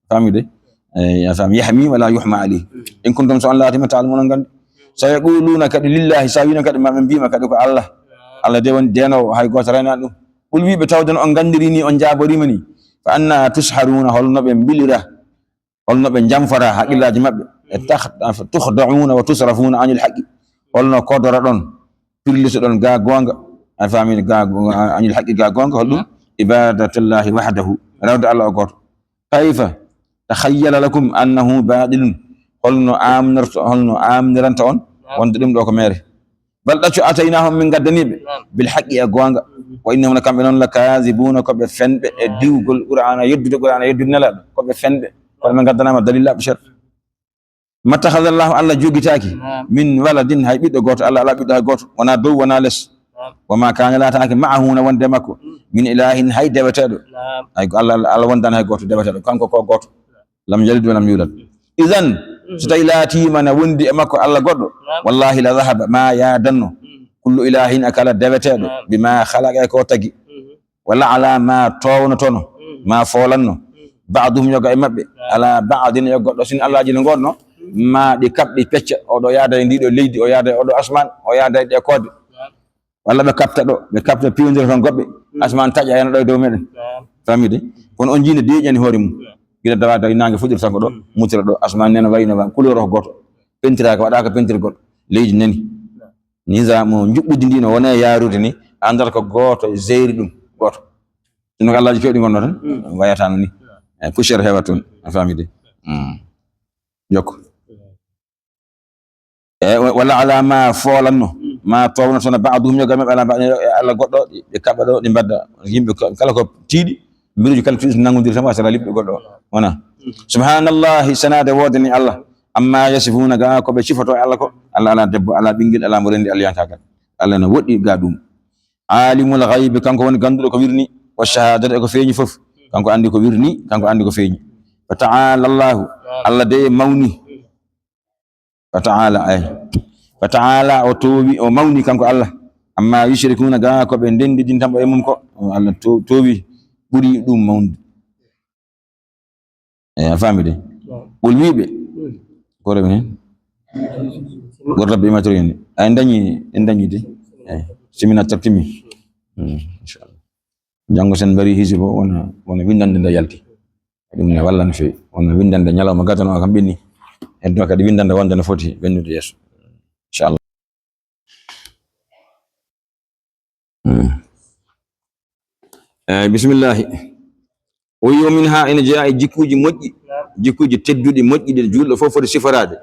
famide ya fam yahmi wala yuhma alayhi in kuntum sa Allah ta'lamun gandi sayaquluna kadi lillahi sawina kadi mamen bima kadi ko Allah de won deno hay goto rena dum ul wibe tawden on gandiri ni on jaborima ni fa anna tusharuna holno be bilira holno be jamfara haqillaji mabbe tukhda'una wa tusrafuna anil haqqi holno kodora don pirliso don ga gonga afami ga anil haqqi ga gonga holdum ibadatullahi wahdahu rawda Allah goto kayfa takhayyala lakum annahu badilun holno amniranta on wonde dum do ko mere bal dacu ataynahum min gaddanibe bil haqqi e gonga wa innahum kambe non la kazibuna ko be fenbe e diwgol qur'ana yeddude nelado ko be fenbe ko be gaddanama dalil la bishar matakhadallahu alla jogitaki min waladin hay biddo goto alla ala biddo hay goto wana dow wana les wa ma kana la taaki ma'ahu na wonde makko min ilahin hay debetedo ay alla wondan hay goto debetedo kanko ko goto lam yalid wa lam yulad idan sutailati man wondi e makko alla goddo wallahi la dhahaba ma ya danno kullu ilahin akala debetedo bima khalaqa ko tagi wala ala ma tawno tono ma folanno ba'dhum yoga e mabbe ala ba'din yo goddo sin allaji no godno ma di kabdi pecce o do yaada e ndido leydi o yaada o do asman o yaada e kodde walla be kapta piwondir ton gobbe asman taja en do e dow meden famide kono on jinde deejani hoore mum gila dawa daw nange fudir sanko do mutira do asman nena wayno ba couleur o goto pentira ko wada ko pentir goto leydi neni nizamu jubbudi ndino wona yaarude ni andal ko goto zeyri dum goto no Allah ji kewdi gonno tan wayatano ni poussière hewaton famide yoko wala ala ma folanno ma tawna sona ba'dhum yoga me ala goddo be kaba do di badda yimbe kala ko tiidi miruji kala tiidi nangodir sama sala libbe goddo wana subhanallahi sanade wodani Allah amma yasifuna ga ko be sifato Allah ko Allah ala debbo ala bingil ala mo rendi Allah yantagal Allah na wodi ga dum alimul ghaib kanko woni gandudo ko wirni wa shahadatu ko feeñi fof kanko andi ko wirni kanko andi ko feeñi fa ta'ala Allah de mawni fa ta'ala o towi o mawni kanko Allah amma yushrikuna ga ko be ndendi din tambo e mum ko Allah towi buri dum mawndi a famide ɓol wiɓe ko remen hen goto rabbe imatori en en dañi de simina tartimi inchallah janngo sen mbari hisibo wona windande nde yalti ɗum ne walla no fewi wona windande ñalawma gatano kam ɓenni heddo kadi windande wonde no foti ɓennude yeeso inchallah bismillahi o wi minha ene jeeya e jikkuji moƴƴi jikkuji tedduɗi moƴƴi ɗi julɗo fof foti siforade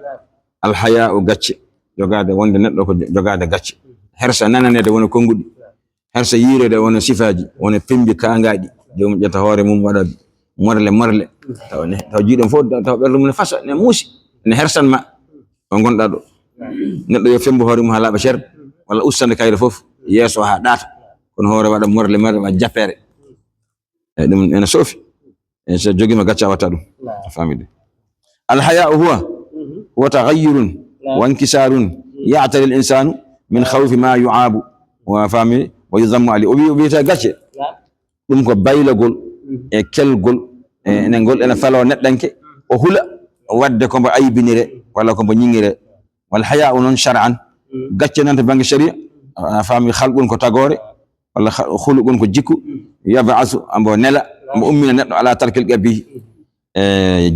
alhaya o gacce jogade wonde neɗɗo ko jogade gacce hersa nananede wona konguɗi hersa yirede wona sifaji wona pembi kangaɗi jomum ƴetta hoore mum waɗa morle taw jiiɗon fof taw ɓerɗo mum ne fasa ne muusi ne hersanma o gonɗa ɗo neɗɗo yo fembo hoore mum ha laaɓa cer walla ustade kayre fof yeeso ha ɗaata kono hoore waɗa morle waɗa jappere ɗum ene soofi so jogima gacce a watta ɗum famide alhaya'u huwa taghayyurun wa inkisarun ya'tari al insanu min khawfi ma yu'abu wa fami wa yudhammu ali o wiyete gacce ɗum ko baylagol e kelgol ene gol ene falo neɗɗanke o hula wadde kombo aybinire walla kombo ñingire wal haya'u non shar'an gacce nanta bangi sharia fami khalqun ko tagore walla khuluqun ko jikku yab'asu ambo nela ambo ummina neɗɗo ala tarkil qabi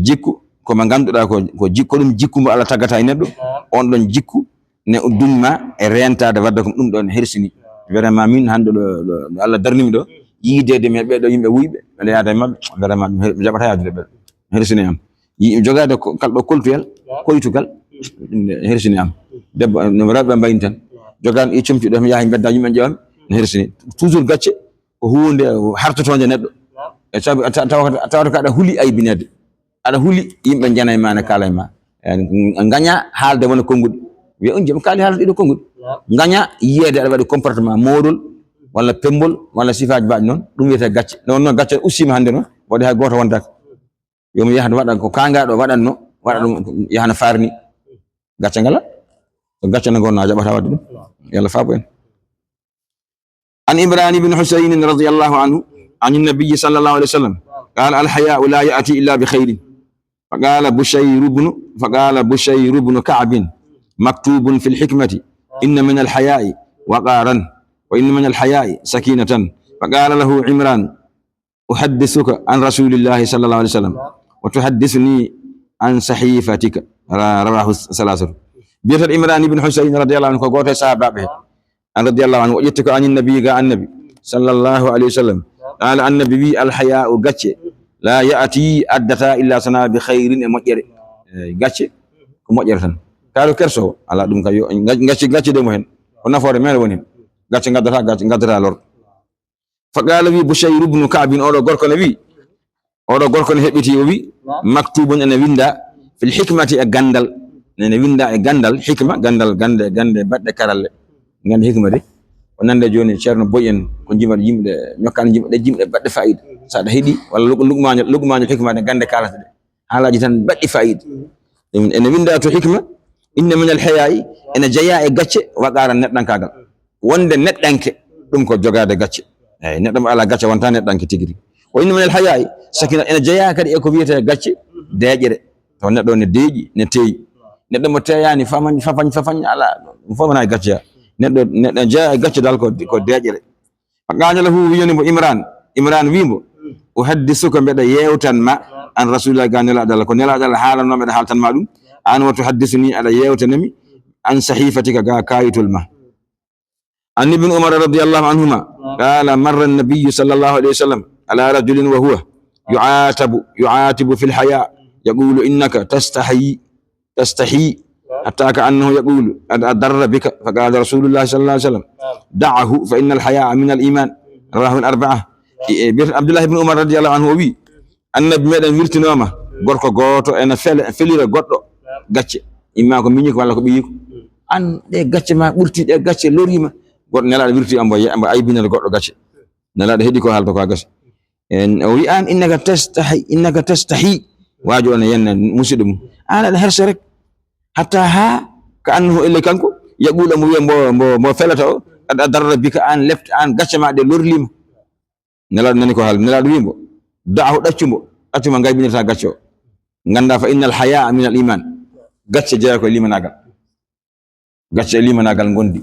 jikku ko ma ganduɗa ko jikko ɗum jikku mo Allah tagata e neɗɗo on ɗon jikku ne dumma e rentade wadde ko ɗum ɗon hersini vraiment min hande ɗo Allah darnimi ɗo yiidede me ɓeɗo yimɓe wuyɓe ɓe yaada e mabɓe vraiment ɗum jaɓata yadude ɓe hersini am jogade kalɗo koltuyel koytugal hersini am debbo no rewɓe mbayni tan jogade e comci ɗo mi yaha bedda yimɓe ƴewami ne hersini toujours gacce ko hunde hartotonde neɗɗo e sabu tawata ko aɗa huuli aybinede aɗa huuli yimɓe jana e ma ne kala e ma gaña haalde wona konguɗi wiya on jom kaali haalde ɗiɗo konguɗi gaña yiyede aɗa waɗi comportement moɗol walla pembol walla sifaji mbaɗi noon ɗum wiyete gacce noon gacce ussima hande noon waɗi hay goto wondaka yomi yaha waɗa ko kangaɗo waɗanno waɗa ɗum yahana farni gacce ngala so gacce no gonna jaɓata wadde ɗum yalla faabo en عن إمران بن حسين رضي الله عنه عن النبي صلى الله عليه وسلم قال الحياء لا يأتي إلا بخير فقال بشير بن كعب مكتوب في الحكمة إن من الحياء وقارا وإن من الحياء سكينة فقال له عمران أحدثك عن رسول الله صلى الله عليه وسلم وتحدثني عن صحيفتك رواه الثلاثة بيت عمران بن حسين رضي الله عنه قوت صحابه رضي الله عنه وجدتك عن النبي قال النبي صلى الله عليه وسلم قال النبي الحياء غتش لا يأتي أدتا إلا سنا بخير مجر غتش مجر تن قالوا كرسو على دم كيو غتش دم هن ونفور مال ونين غتش غدرا لور فقال لي بشير بن كعب أولو غركو نبي أولو غركو هبتي وبي مكتوب أن ويندا في الحكمة غندل أن ويندا غندل حكمة غندل بد كارل ngande hikma de o nande joni ceerno boy en ko jimata yimɓe ñokkani jimɓe badde fayida saɗa heeɗi walla lugmaño hikma de gande kalata de haalaji tan baɗɗi fayida ene winda to hikma inna min al haya'i ene jeeya e gacce waqara neɗɗankagal wonde neɗɗanke ɗum ko jogade gacce eyyi neɗɗo mo ala gacce wonta neɗɗanke tigui rigui o inna min al haya'i sakina ene jeeya kadi e ko wiyete gacce deƴƴere to neɗɗo ne deeƴi ne teeyi neɗɗo mo teyani fafañ ala fof wona e gacce neɗɗo jeeya e gacce dal ko deƴƴere faqala lahu wiyani mo imran wimo uhaddisuka mbeɗa yewtanma an rasulillah ga nelaɗo Allah ko nelaɗo Allah haalano mbeɗa haaltanma ɗum an wa tuhaddisuni aɗa yewtanami an sahifatika ga kayitol ma an ibn umar radiyallahu anhuma qala marra an-nabiy sallallahu alayhi wa sallam ala rajulin wa huwa yu'atibu fil haya yaqulu innaka tastahi حتى كأنه يقول أضر بك فقال رسول الله صلى الله عليه وسلم دعه فإن الحياء من الإيمان رواه الأربعة عبد الله بن عمر رضي الله عنه وي النبي مدن ويلتنوما غوركو غوتو انا فليره غودو غاتشي إما كو مينيكو ولا كو بييكو أن دي غاتشي ما ɓurti دي غاتشي لوريما غود نلا ويرتي ambo aybinal goddo gacce nela hedi ko halto ko gacce en wi an innaka tastahi wajo on yenna musidum ala herse rek hatta ha ka annahu illa kanko yaqulu mo wiya mo felata o darra bika an left an gacce ma de lorlima nelaɗo nani ko haal nelaɗo wimo da'ahu ɗaccuma ngaybinirta gacce o ganda fa innal haya min al iman gacce jeeya ko limanagal gacce limanagal gondi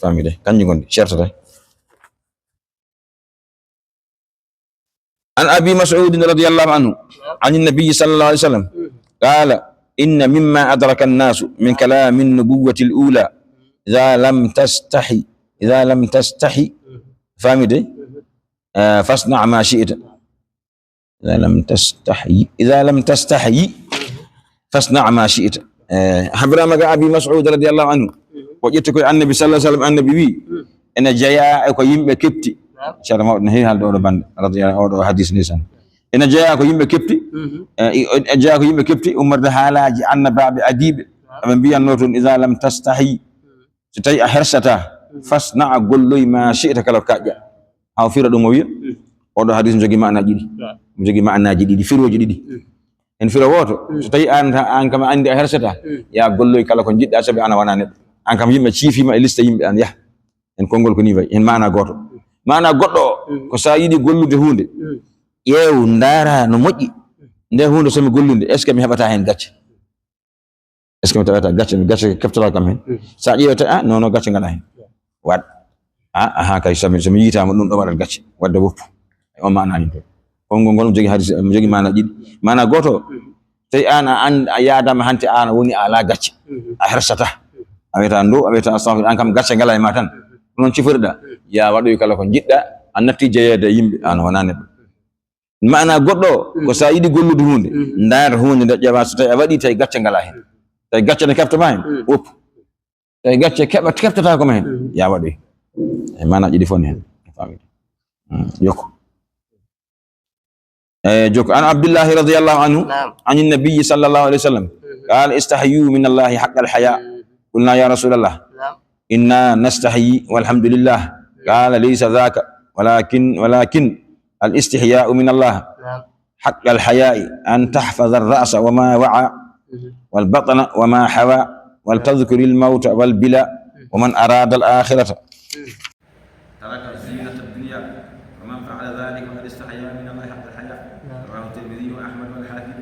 famide kanji gondi certata an abi mas'ud radiyallahu anhu an an-nabiy sallallahu alaihi wasallam qala inna mimma adraka an-nas min kalam an-nubuwwati al-ula idha lam tastahi famide fasna ma shi'ta إذا لم تستحي فاصنع ما شئت. حبرا مغا أبي مسعود رضي الله عنه وجدت النبي صلى الله عليه وسلم النبي بي إن جاء كو يمبه كبتي شرم نهي هال دو بند رضي الله عنه حديث نيسان إن جاء كو يمبه كبتي جاء كو يمبه كبتي عمر ده حالاجي أن باب أديب من بيان نوتون إذا لم تستحي ستي أحرستا فاصنع قل ما شئت كلو كاجا أو في ردو موي odo hadis jogi makna jidi jogi maknaji didi firoji didi en firo woto so tawi an kam andi a hersata ya golloy kala ko jidda sabi ana wana neddo an kam yimbe ciifima e lista yimbe an yah en kongol ko ni way en mana goto mana goddo ko sa yidi gollude hunde yew ndara no moƴƴi nde hunde somi gollunde est ce que mi hebata hen gacce est ce que mi tawata gacce mi gacce keftata kam hen sa ƴewata non non gacce ngala hen wad aha kay somi yitama dum do waɗat gacce wadde woppu o mana ni to kongo ngol jogi hadis jogi mana didi mana goto tay ana a yadama hanti ana woni ala gacce a hersata a weta ndo a weta astaghfir an kam gacce ngala e ma tan non cifirda ya wadu kala ko jidda an natti jeyede yimbe an wana neddo mana goddo ko sa yidi gollude hunde ndar hunde de ƴewa so tay a wadi tay gacce ngala hen tay gacce ne keftama hen wop tay gacce keftata ko hen ya wadu e mana jidi fon hen famide yoko جوك عن عبد الله رضي الله عنه عن النبي صلى الله عليه وسلم قال استحيوا من الله حق الحياء قلنا يا رسول الله إنا نستحيي والحمد لله قال ليس ذاك ولكن الاستحياء من الله حق الحياء أن تحفظ الرأس وما وعى والبطن وما حوى ولتذكر الموت والبلاء ومن أراد الآخرة ترك زينة الدنيا ومن فعل ذلك فقد استحيا من الله حق الحياء رواه الترمذي واحمد والحاكم.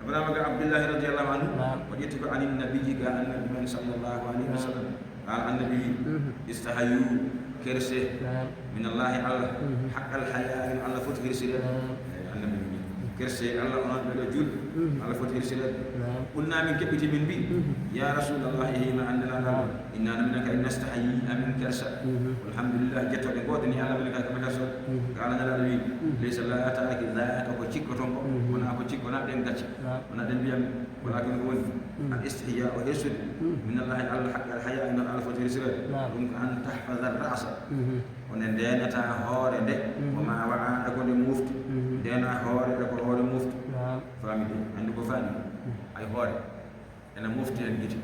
أبو عبد الله رضي الله عنه وجدت عن النبي قال النبي صلى الله عليه وسلم قال النبي استحيوا كرسه من الله على حق الحياء على فوت كرسه النبي كرسه الله أنا بلجول على فوت كرسه قلنا من كبت من بي يا رسول الله ما عندنا نعم إننا منك إن نستحيي من كرسه والحمد لله جت وقودني على منك كما كرسه قال النبي ليس لا أتاك ذاك وشيكتهم ونا وشيك ونا دين دش ونا دين بيام ولكن هو الاستحياء ويسر من الله على حق الحياء إن على فوت كرسه ممكن أن تحفظ الرأس ونندينا تهور ده وما وعى أكون مفت دينا هور أكون هور مفت فاهمين عندك فاهم أي هور أنا مفت هنجي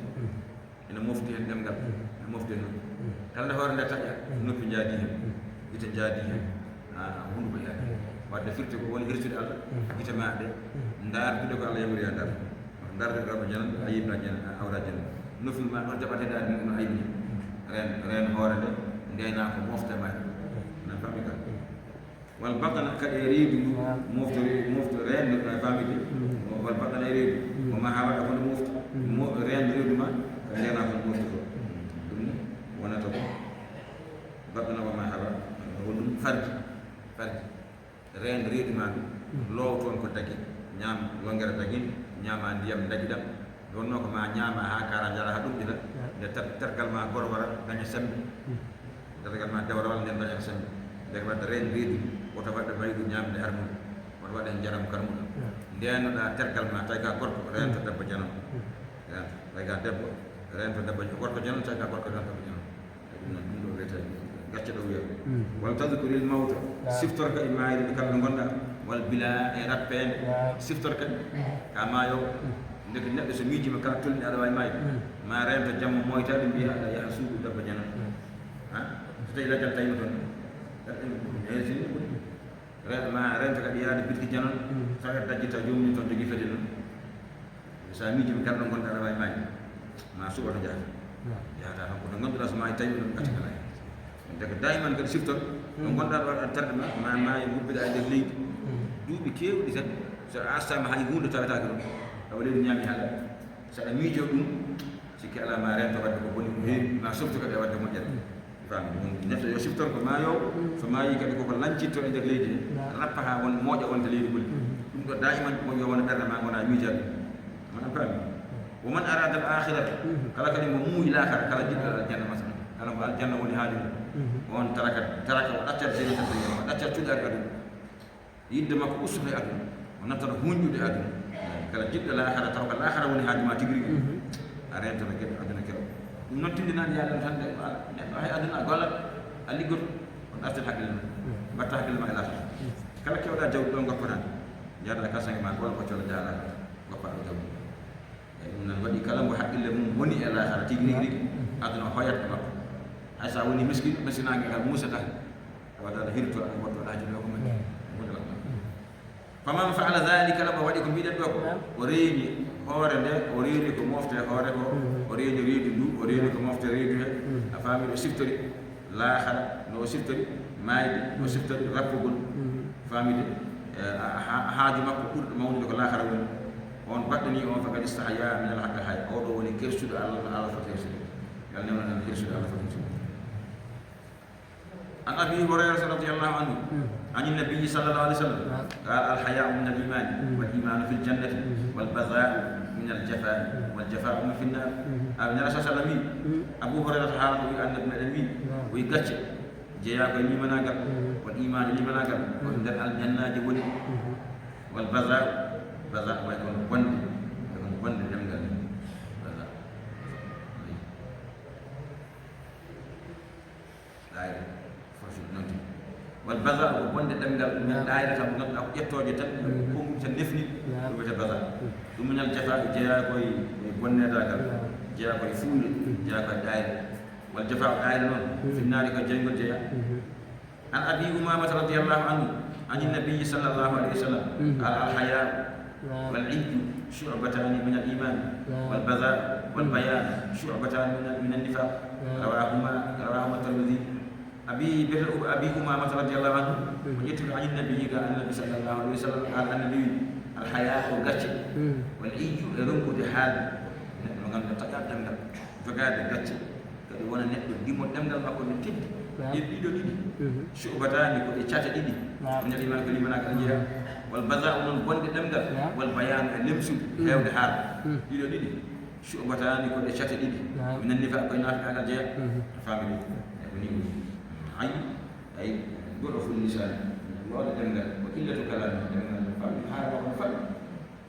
أنا مفت هندمجل أنا مفت هنو كلا هور ده تاجر نوبي جاديه يتجاديه هون بيا واد فرت كون هرتي الله يتما ده ندار كده كلا يمري ندار ده كلا جنن أيب جنن أورا جنن نوفي ما نجبته ده من أيب رين هور ده دينا مفت ما نفهمك والبطن كيريد مفت رين فهمك والبطن يريد وما هو أكون مفت رين يريد ما كلنا مفت وانا تبو بطن وما هو فرد رين يريد ما لو تون كتاكي نعم لونغرا تاكين نعم انديام داجدام دون نوك ما نعم ها كارا جارا هدوم دي لا تركال ما غورورا دانيا سمبي تركال ما دورال دين دانيا سمبي dek wadde reen reedi woto wadde maydu ñamde harmude woto wadde jaram karmuɗo ndenoɗa tergal ma tawi ka gorko rento debbo janom tawi ka debbo rento debbo gorko janom tawi ka gorko rento debbo janom ɗum ɗo wiyete gacce ɗo wiya wal tadkuril mawta siftorka e maayde ɗi kamɓe gonɗa wal bila e rappede siftorka ka maayo ndeke neɗɗo so miijima kala tolni aɗa wawi maayde ma rento jamma moytaɗe mbiya aɗa yaha suudu debbo janom so tawi lajjal tawima toon ma rento kadi yaade bitki janon saga dajjita jomum toon jogi fede noon sa miijimi kala ɗo gonɗa aɗa wawi maayde ma suɓoto jahata tan koto ganduɗa so maayi tawi ɗum gacce kala hen deke dayman kadi siftor ɗo gonɗa ɗo aɗa tarde ma maayi gubbiɗa e nder leydi duuɓi keewɗi tan so a astama hay hunde tawetake ɗum tawa leydi ñaami haala saɗa miijo ɗum sikki ala ma rento wadde ko boni ko heewi ma softu kadi e wadde moƴƴere faami ɗum neɗɗo yo siftor ko maayowo so maayi kadi koko lancitto e nder leydi he rappa ha won mooƴa wonde leydi ɓoli ɗum ɗo daiman mo yo wona ɓerde ma gona miijade manan faami woman arada al akhirata kala kadi mo muuyi laakara kala jiɗɗo aljanna masalan kala ko aljanna woni haaju on taraka o ɗaccat zinata dunya o ɗaccat cuɗare aduna yidde makko ustude aduna o nattata huñƴude aduna kala jiɗɗo laakara taw ko laakara woni haaju ma tigi rigui a rentono geɗe aduna keɗo ɗum noon tindinani yaɗum tan neɗɗo hay aduna a gollat a liggoto on ɗartet haqqille ma mbatta haqqille ma e laata kala kewɗa jawdi ɗon goppatani jaada kasange ma gol ɓoccolo jaala goppaɗo jawdi eyi ɗum noon waɗi kala mbo haqqille mum woni e laakara tigi rigui aduna hoyat e makko hay sa woni misinangue kal musata waɗaɗa hirto aɗa wottoɗa haji ɗo ko men faman faala dhalika lama waɗi ko mbiɗen ɗo ko o reeni hoore nde o reeni ko mofte hoore ko o reeni reedu ndu o reeni ko mofte reedu he a faami ɗo siftori laahara no o siftori mayde no siftori rappugol faamide haaju makko ɓurɗo mawnude ko laahara woni on baɗɗani on faqad istahya min alhaqqa hay oɗo woni kersuɗo allah foti hersude yal newnanen hersude allah foti hersude عن ابي هريره رضي الله عنه عن النبي صلى الله عليه وسلم قال الحياء من الايمان والايمان في الجنه والبذاء من الجفاء والجفاء من في النار النبي صلى الله عليه وسلم ابو هريره حاله ان ابن النبي ويغتش جيا كو نيمناغال والايمان نيمناغال وان الجنه ولي والبذاء بذاء ويكون بند دمغال بذاء والبذاء وند دمغال من دايره تام نات اك يتوجه tan ko mum tan nefni do wete baza dum min al jafa jeya koy bonnedagal jeya koy fuule jeya koy daayre wal jafa daayre non fi naari ko jengol jeya an abi umama radiyallahu anhu an nabi sallallahu alaihi wasallam al haya wal ijj shu'batan min al iman wal baza wal bayan shu'batan min al nifaq rawahuma at-tirmidhi أبي أمامة رضي الله عنه وجدت عن النبي قال النبي صلى الله عليه وسلم قال النبي الحياة والقتل والعيج يرمك دحال نحن نتقاد دمغل فقاد القتل كده وانا نحن ديمو دمغل ما كنا تد يدو ديدي شعبتان يكون إشاتة ديدي من الإيمان كلمة ناكال والبذاء من بند دمغل والبيان اللمسو هيو دحال يدو ديدي شعبتان يكون إشاتة ديدي من النفاق كنا في حاجة جاء فاميلي أي ضعف اللسان ولا دمغل وقلة كلام دمغل فامي هذا هو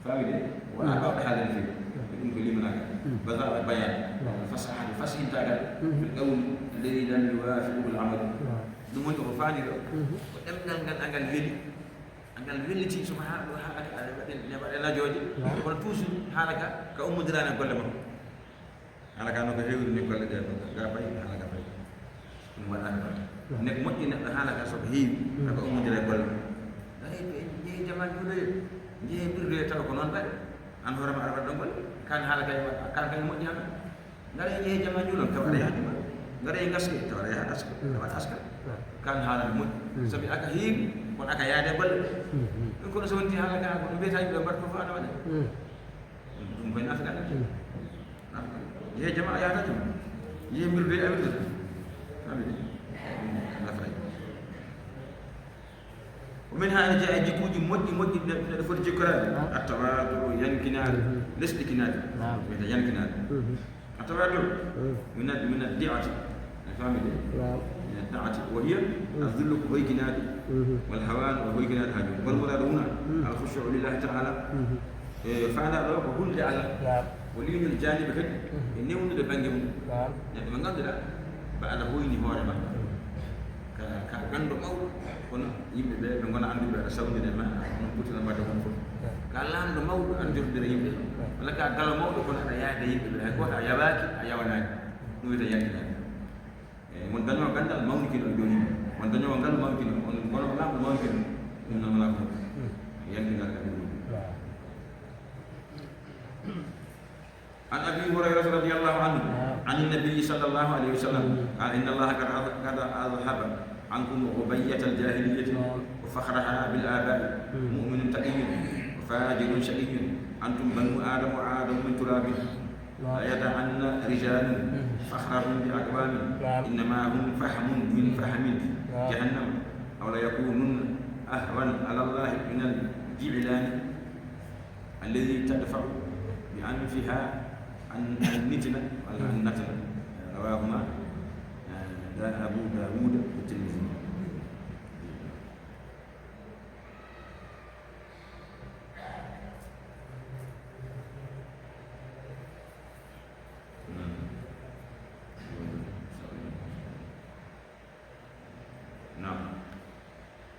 فامي وأبعد هذا الفيلم يكون كلمة بذاء البيان الفصح الفصح تاعك في القول الذي لم يوافقه العمل ثم أنت فاني ودمغل أنقل فيلي أنقل فيلي تي سبحان الله حالك لا جوجي ولا توصل حالك كأم درانا كل مرة حالك أنا كهيو اللي كل ده قابي حالك باي ولا nek moƴƴi neɗɗo haalaka soko heewi ako ummodira e golle jeeyi jamaji ɗo jeeyi ɓirde taw ko noon ɓaɗe an hoorema aɗa waɗɗon golle kan haala kay kan kay moƴƴi hama ngara jeeyi jamaji ɗon taw aɗa yahdima ngara e gaske taw aɗa yaha aska aɗa waɗa aska kan haalane moƴƴi sabi aka heewi kono aka yaade golle ɗum kono so wonti haalaka ko ɗum mbiyata yimɓe mbaɗa fof aɗa waɗa ɗum koye nafgaɗa jeeyi jama a yahata jum jeeyi ɓirde e awirde ومنها أن جاء جيكوجي مودي نفر جكران التواضع ينكنال لست كنال من ينكنال التواضع من الدعوة فاهم من الدعوة وهي الذل وهي كنال والهوان وهي كنال هاجم والمراد هنا الخشوع لله تعالى فأنا أروح كل على ولين الجانب كده إنه من البنجم يعني من قدر بعد هويني هو ربع كعنده مول كنا يبدأ بيه بنقول عنده بيه رسول جنة ما نقول لما ده مول كلا عنده مول عنده بيه يبدأ ولا كلا مول كنا رياء ده يبدأ بيه كوا رياء باكي رياء وناي نوي رياء كنا من دنيا كنا المول كنا الدنيا من دنيا كنا المول كنا من كنا كنا المول كنا من المول كنا yang kita katakan. An Abi Hurairah radhiyallahu anhu, an Nabi sallallahu alaihi wasallam, qala inna Allah qad azhaba عنكم غبية الجاهلية وفخرها بالآباء مؤمن تقي وفاجر شقي أنتم بنو آدم وآدم من تراب لا يدعن رجال فخرهم بأقوام إنما هم فحم من فحم جهنم أو لا يكونون أهون على الله من الجعلان الذي تدفع بأنفها النتنة ولا النتنة رواهما أبو داود والترمذي.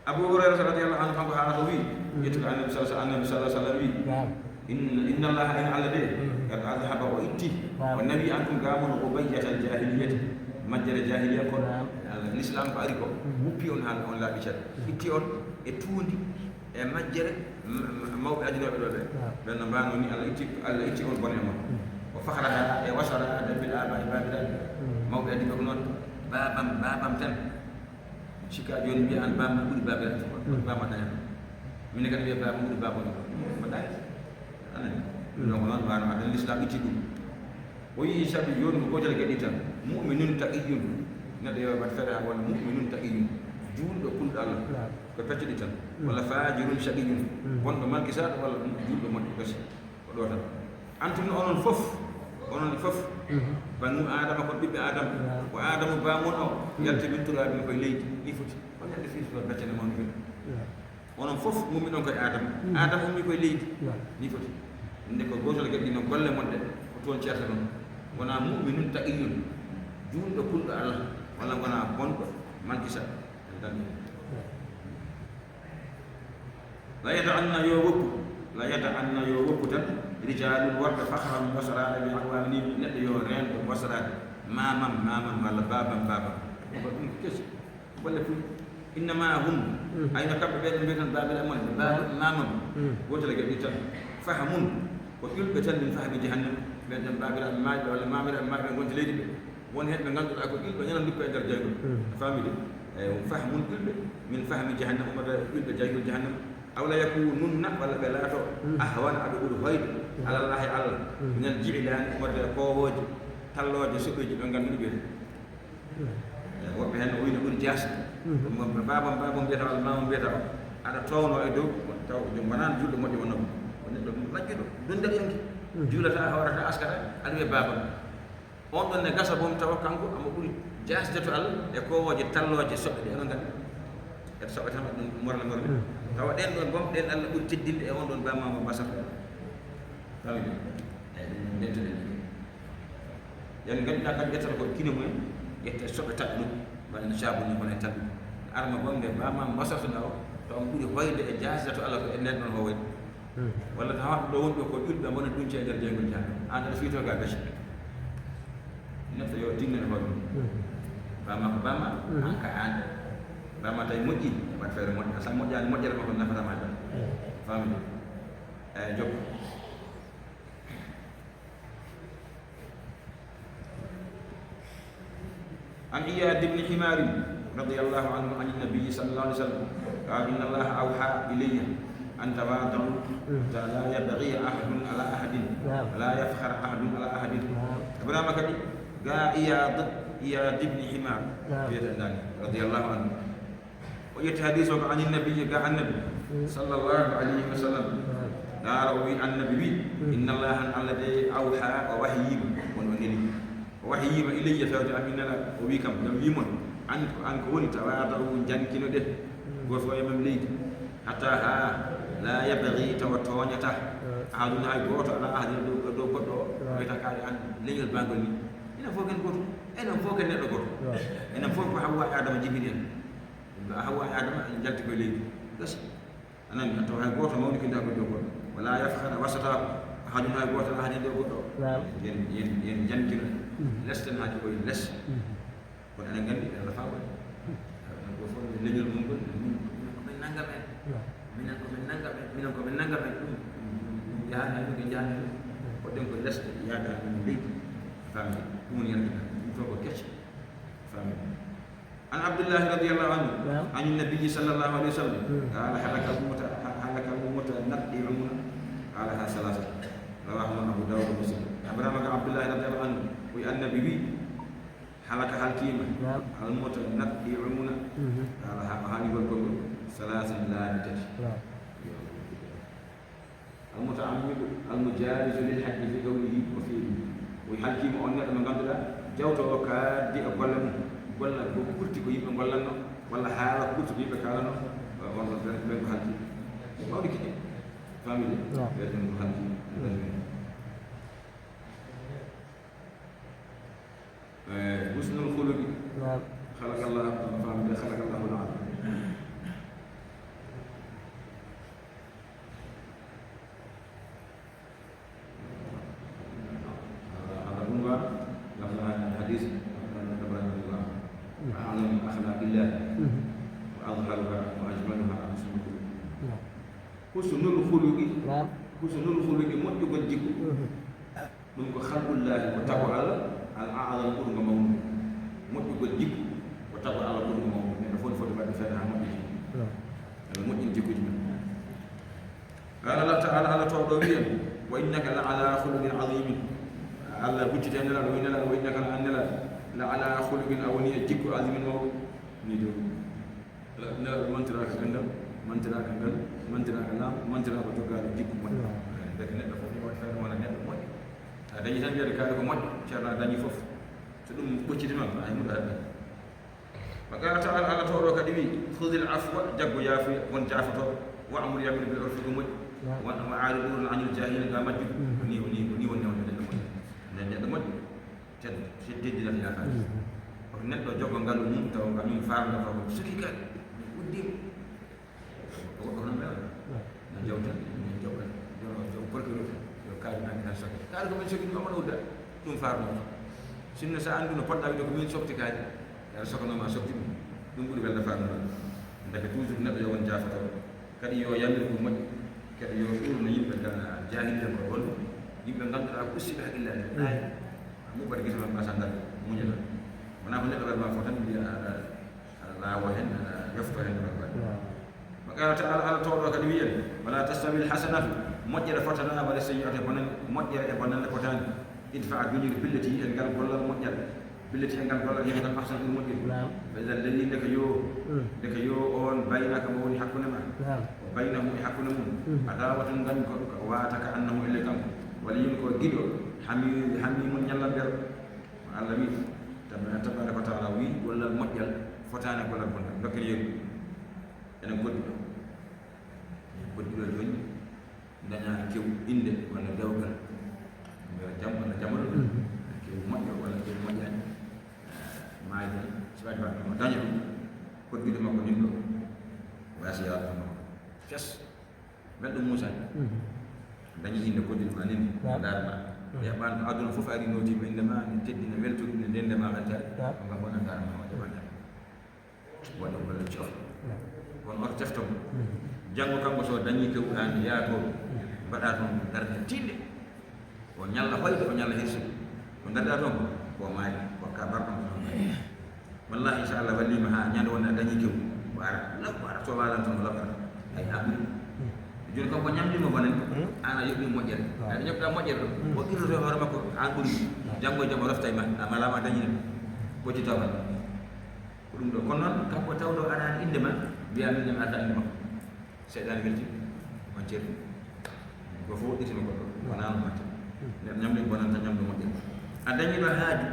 Abu Hurairah radhiyallahu anhu qala yaitu Nabi sallallahu alaihi wasallam inna Allah in alladhi qad adhaba wa itti wa nabi ankum gamun ubayyat al-jahiliyyah majjal jahiliyyah ko l'islam ko ari ko wuppi on hal on laabi chat itti on e tuundi e majjere mawbe adinobe do be ben mbano ni Allah itti on bonne ma wa fakhraha e wasara bil aba ibadillah mawbe adinobe ko non babam tan Shika joni bi an bam buri babel bam tan min kan bi bam buri babon ma dai anan no non ba no adal islam itti dum o yi sabi joni ko jale gadi tan mu'minun taqiyun na de ba fara wala mu'minun taqiyun juldo kul Allah ko pecci tan wala fajirun shaqiyun wondo man kisat wala juldo mon ko si ko do tan antum onon fof banu adama ko bibbe adam ko adamu bamon o yalti min turabi ko leydi ni foti on yande fi so beccene mon fi onon fof mummi non ko adam ummi ko leydi ni foti inde ko gotol gaddi no golle mon de ko ton certa non wona mu'minun taqiyun juuldo kuldo Allah wala wona bonko mankisa dan la yad'anna yo woppu tan rijalul warda fakhran wasara bi aqwamini neddo yo rendo wasara mamam wala babam ko dum kess wala fu inma hum ayna kabbe be tan babel amon mamam wotale gaddi tan fahamun ko yulbe tan min fahmi jahannam be tan babel amaaji wala mamira amaabe gonti leydi be won hedbe ganduda ko yulbe nyana duppe der jaygo famide fahmun yulbe min fahmi jahannam umada yulbe jaygo jahannam aw la yakununna wala belato ahwan adu hoyde ala Allah min jilan wadde kowoje talloje subeji be gandu be wobbe hen woni buri jas babam beta wala mamam beta ada tawno e dow taw jom banan juldo moddi wonno neddo lajjudo don der yanki julata hawrata askara albe babam on don ne gasa bom taw kanko am buri jas to Allah e kowoje talloje sobbe de non gandi et sobbe tan morla tawa den don bom den Allah buri teddinde e on don bamama basata tawi den yan ganda kan yettata ko kine mumen yette sobe tan dum bana shabu ni bana tan arma bombe bamama basata naw to on buri hoyde e jasato Allah ko en don ho wadi wala tawa do wonbe ko julbe mona dunce e der jengol tan an da fito ga gashi nefa yo tinna ho bama anka an bama tay moji ba fere mo asam mojani mojjere ko nafa ma tan famille jok عن إياد بن حمار رضي الله عنه عن النبي صلى الله عليه وسلم قال إن الله أوحى إلي أن تواضعوا لا يبغي أحد على أحد ولا يفخر أحد على أحد ابن مكدي قال إياد بن حمار رضي الله عنه ويتحدث عن النبي قال النبي صلى الله عليه وسلم قال عن النبي إن الله الذي أوحى ووحي وحي إلي فوجا مننا وبكم لم يمن أن كوني تواضعوا جنكنا ده غفوا يمم ليد حتى لا يبغي توتونيته أهلنا يقول على أهل دو بدو ويتكاد أن لين البانغني إن فوقن قط إن فوقن نت قط إن فوق حواء آدم جبريل حواء آدم جلت بليد بس أنا من توه قط ما وني كندا بدو قط ولا يفخر وسطا أهلنا يقول على أهل دو بدو ين جنكنا لستن هذا كوي لس kon enen gandi Allah faawa ko fo leñol mum ko min nangam en minen ko min nangam en dum jaana ko jaana ko den ko lesde yaada min leydi fammi dum yalla dum to ko kecce fammi عن عبد الله رضي الله عنه نعم. عن النبي صلى الله عليه وسلم قال هلك المتنطعون قالها ثلاثة رواه أبو داود ومسلم أبراهيم عبد الله رضي الله عنه وأن النبي هلك الكيمة نعم. المتنطعون قال هذه والكبر ثلاثة لا نتج نعم. المتعمد المجالس للحج في قوله وفيه ويحكم أن من قبل جوته كادي أقولهم ولا كنت كيف نقولنا ولا حالة كنت كيف كلامنا ولا بين حكي ما بدك فاهمين بين حكي حسن الخلق خلق الله فاهم خلق الله العالم الحديث أعظم أخلاق الله وأظهرها وأجملها حسن الخلق حسن الخلق مجد جيكو نمكو خلق الله وتقوى على الأعظم قرن مولود مجد جيكو وتقوى على قرن مولود نفون فوت بعد فتح مجد جيكو جميل قال الله تعالى على توضويا وإنك لعلى خلق عظيم الله بجتنا لا وإنك لعلى خلق أولي جيكو عظيم الموت نيدو لا من تراك عندهم من تراك عندهم من تراك نام من تراك بتوقع جيكو من لكن هذا فوق ما تفهم ولا نعرف ما هذا يجي بيار كارو ما شرنا دني فوف تدوم بجتنا ما هي مدهر فقال تعالى على تورو كدبي خذ العفو جبو يافي وان جافته وأمر يامر بالعرف كمج وأنا عارضون عن الجاهلين قامت ني nen mo ten seddi la ya fa ko neddo jogo ngalu mum taw ngam faam na ko suki kan uddim ko non la na jawta ni jawta yo ko yo ka na na sa ka ko men suki ma udda dum faam na sinna sa andu no podda ko min sopti ka ya so ko no ma sopti dum buri bel faam na ndaka toujours neddo yo won jafato kadi yo yamir ko mo kadi yo dur na yimbe dana jahil ko won yimɓe ngannduɗaa ko ussiɓe haqillaade ay mo waɗi gite ma sandal muñata wona ko neɗɗo waɗma fof tan mbiya aɗa laawo heen aɗa yofto heen wa qala taala ala tawɗo kadi wiyen wala tastawi lhasanatu moƴƴere fotana wala sayyi'atu bonan moƴƴere e bonande fotani idfa duñiri billeti e ngal gollal moƴƴal billeti e ngal gollal yimɓe tan ahsan ɗum moƴƴiri fa ida alladi ndeke yo on baynaka mo woni hakkunde ma o baynahu e hakkunde mum adawatun ngañ ko waata ka annahu elle kanko waliyin ko gido hami mun nyalla ber Allah wi tabaraka taala wi wala mojjal fotane wala bon dokkel yego enen goddi do joni daña kew inde wala dawgal jam wala jamal kew mojjo wala kew mojjani maaji sabba mo daña goddi do mako nindo wasi ya fess beddo Musa dañi inde koddi ma nen darma ya ban aduna fof ari noti be ndema ni teddina weltu ni dende ma ganta ngam wona darma ma jabana wala wala ciof won or teftom jango kanko so dañi ke an ya to bada ton darde tinde o nyalla hoyde o nyalla hirsi o darda ton ko mayi ko ka barkam wallahi inshallah walli ma ha nyande wona dañi ke war la war to wala ton la ay amin joni ko ñamdi mo bonen ana yobbi moƴƴere ada ñopta moƴƴere o irroto hoore makko an ɓuri janggo jam o reftay ma amalama dañine bocci tawal ko ɗum ɗo kono noon kanko tawɗo aɗani inde ma mbiya min ñam arta inde makko seeɗani welti on ceerti ko fof woɗɗitima goɗɗo wonano matta nden ñamdi bonanta ñamdu moƴƴere a dañiɗo haaju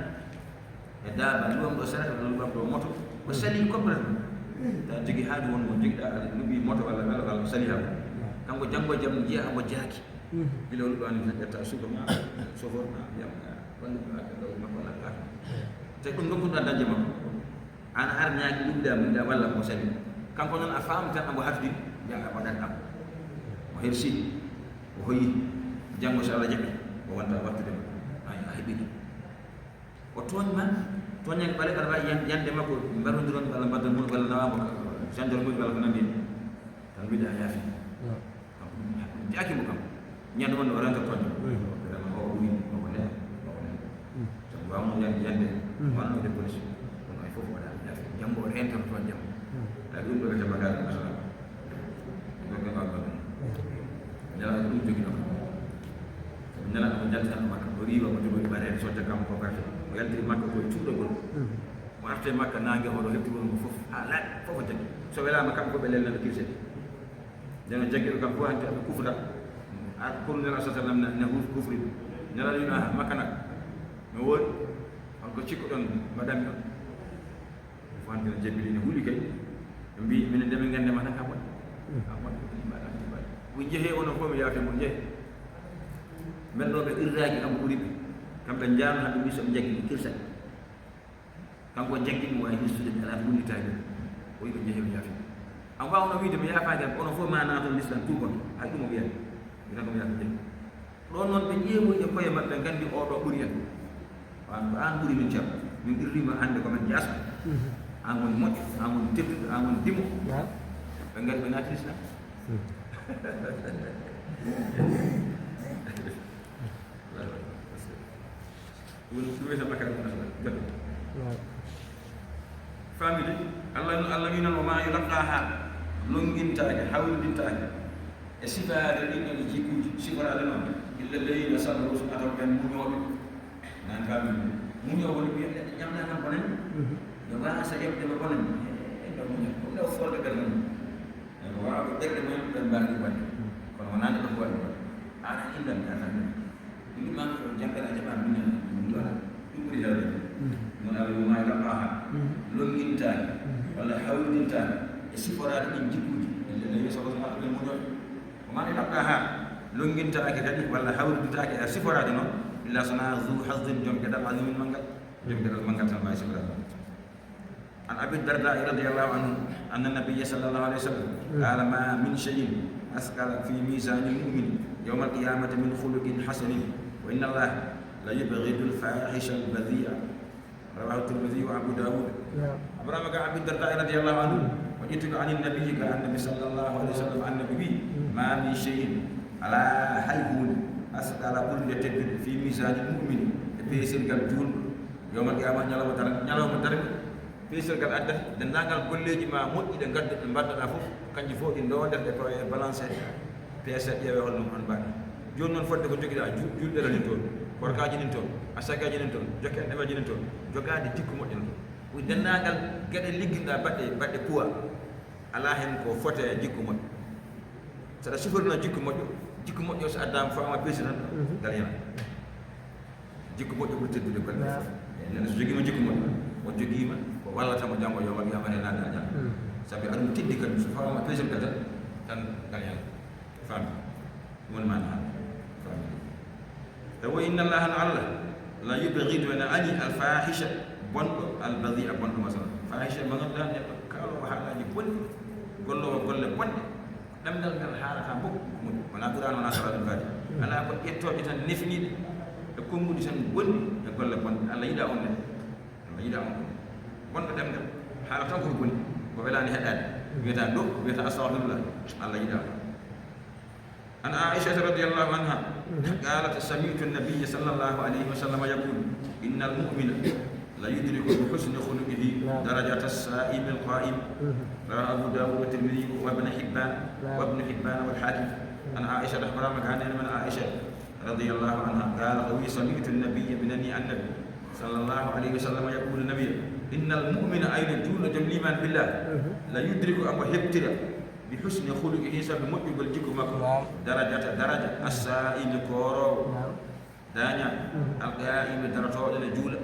e daaba luwam ɗo sarata ɗo luwam ɗo moto o sali complètement ta jogui haaju won mo jogiɗa aɗa luɓi moto walla welo walla sali hako kanko janggo jam jiya mo jaaki bila lu ani etta suka ma sofor ma yam wala do ma ko la ka te ko ngom da danje ma ana ar nyaaki dum da wala ko sali kanko non a fam tan abo hafdi ya abadan am mo hersi o hoyi janggo sa Allah jabi o wanta wattu dem ay hibi o toñma toñal bale kala yande makko mbarodiron wala badal mun wala nawamo jandor mun wala ko nandi tan bida yafi jaki mo kam ñande won waranta toño vraiment o wi o ne so waaw mo yande wala de police on ay fof waɗa jambo waɗa hen tan toon jambo ay ɗum ɗo wiyete bagage national ɗoke ɓaɗo ñalaɗo ɗum jogino ko ñalaɗo ko jaltitan makka o riiwa mo jogori ɓaɗede sodde kam ko garte o yaltiri makka koye cuuɗogol mo arte makka nangue oɗo heɓtigol ngo fof ha laaɓi fof o jaggi so welama kamɓe fof ɓe lelnano kirsede jeno jagguiɗo kam fof hanti aɓe kufra pour nela sa sallam ne kufri nela wino makka nak no woodi holko cikkuɗon mbaɗami ɗon fo hanti no jebbili ne huuli kay ɓe mbi minen nde min gandema tan ka moƴƴi ka moƴƴi mbaɗami mo jeehe onon fof mi yawte mo jeehe melnoɓe irraji kam ɓuriɓe kamɓe jaano haɓe mbi soɓe jaggi ɓe kirsa kanko jaggi mo wawi histude ɓe ala wullitaji o wi ɓe jeehe ɓe yaafi an wawno wiide mi yaafaji am onon fof ma naton l'islam tuubon hay ɗum o wiyani tan ko yaafa jeehe ɗon noon ɓe ƴeewoyi e koye maɓɓe gandi oɗo ɓuuri en wan ko an ɓuuri min ceerno min irrima hannde komin jasɓe an woni moƴƴo an woni tedduɗo an woni dimo ɓe ngari ɓe naati l'islam ɗum wiyete makare national famide allah wi noon o ma yulaqaha longintake hawlidintake e sifaade ɗin ɗon jikkuji sifarade noon illa leyina sabaru ataw ɓen muñooɓe nan famide muñoo woni ɓiyen ɗeɗe ƴamna tan bonen yo wasa yeɓde ɓe bonen ɗo muña ɗum ɗo folde ɓen mum ko wawɓe ɓerɗe mumen ɓen mbawi waɗde kono wonande ɗo ko waɗi waɗ ana indande atan ɗum ɗum manque o janggal a jaɓa duña ɗum ɗo ala ɗum ɓuri hewde non ala woma laqaha longintake walla hawlidintake e siforade ɗin jikkuji ille lewi sabarumaɗo ɓen muñooɓe وما يلقاها لونجين تاكي كدي ولا حاول تاكي سفرا دينو الا سنا ذو حظ جم كدا عظيم منغا جم كدا منغا تما سفرا عن ابي الدرداء رضي الله عنه ان النبي صلى الله عليه وسلم قال ما من شيء اثقل في ميزان المؤمن يوم القيامه من خلق حسن وان الله لا يبغض الفاحش البذيء رواه الترمذي وابو داود ابراهيم قال ابي الدرداء رضي الله عنه وجئت عن النبي قال النبي صلى الله عليه وسلم عن النبي ما من شيء على حيبون أسأل كل تدل في ميزان المؤمن بيسير قال جون يوم القيامة نيالو مدرك بيسير قال أدى دنانgal golleji ma moƴƴi de gadda ɓe mbaddata fof kanji fof ɗi ndoderde to e balance peese ƴeewe holɗum on mbaɗi joni noon fodde ko joguiɗa julɗere nin toon korkaji nin toon asakaji nin toon jokke ɗeɓaji nin toon jogade jikku moƴƴo nin toon dennangal gueɗe ligginɗa baɗɗe poids ala hen ko fote jikku moƴƴo saɗa sifirno jikku moƴƴo so addama fo ama peesi tan ngal yana jikku moƴƴo ɓuri teddude golle fof nene so joguima jikku moƴƴo o joguima ko wallatamo janggo yo waɗi yamane nande a jang saabi aɗum teddi kadi so fawama peesel ka tan ngal yana fami ɗum woni mana han fami e wo inna allaha no allah la yubghidu ene añi alfahisha bonɗo albadia bonɗo masala fahisha ma ganduɗa neɗɗo kalowo haalaji bonni gollowo golle bonɗe ɗemdal ngal haalata mbok moƴƴi wona qur'an wona salatul fati ala ko ƴettoje tan nefiniɗe e konngudi tan bonni e golle bonɗe allah yiɗa on ne allah yiɗa on bonɗo ɗemgal haala tan koko bonni ko welani heɗade wiyata ɗo wiyata astahfirullah allah yiɗa on عن عائشة رضي الله عنها قالت سمعت النبي صلى الله عليه وسلم يقول إن المؤمن لا يدرك بحسن خلقه درجة الصائم القائم رواه أبو داود والترمذي وابن حبان والحاكم عن عائشة أخبر مكان من عائشة رضي الله عنها قال قوي سمعت النبي بنني النبي صلى الله عليه وسلم يقول النبي إن المؤمن أين جول جمليما بالله لا يدرك أبو هبتر بحسن خلقه سبب مؤمن بالجكم درجة الصائم كورو daña alqaimi daratoɗe ne juula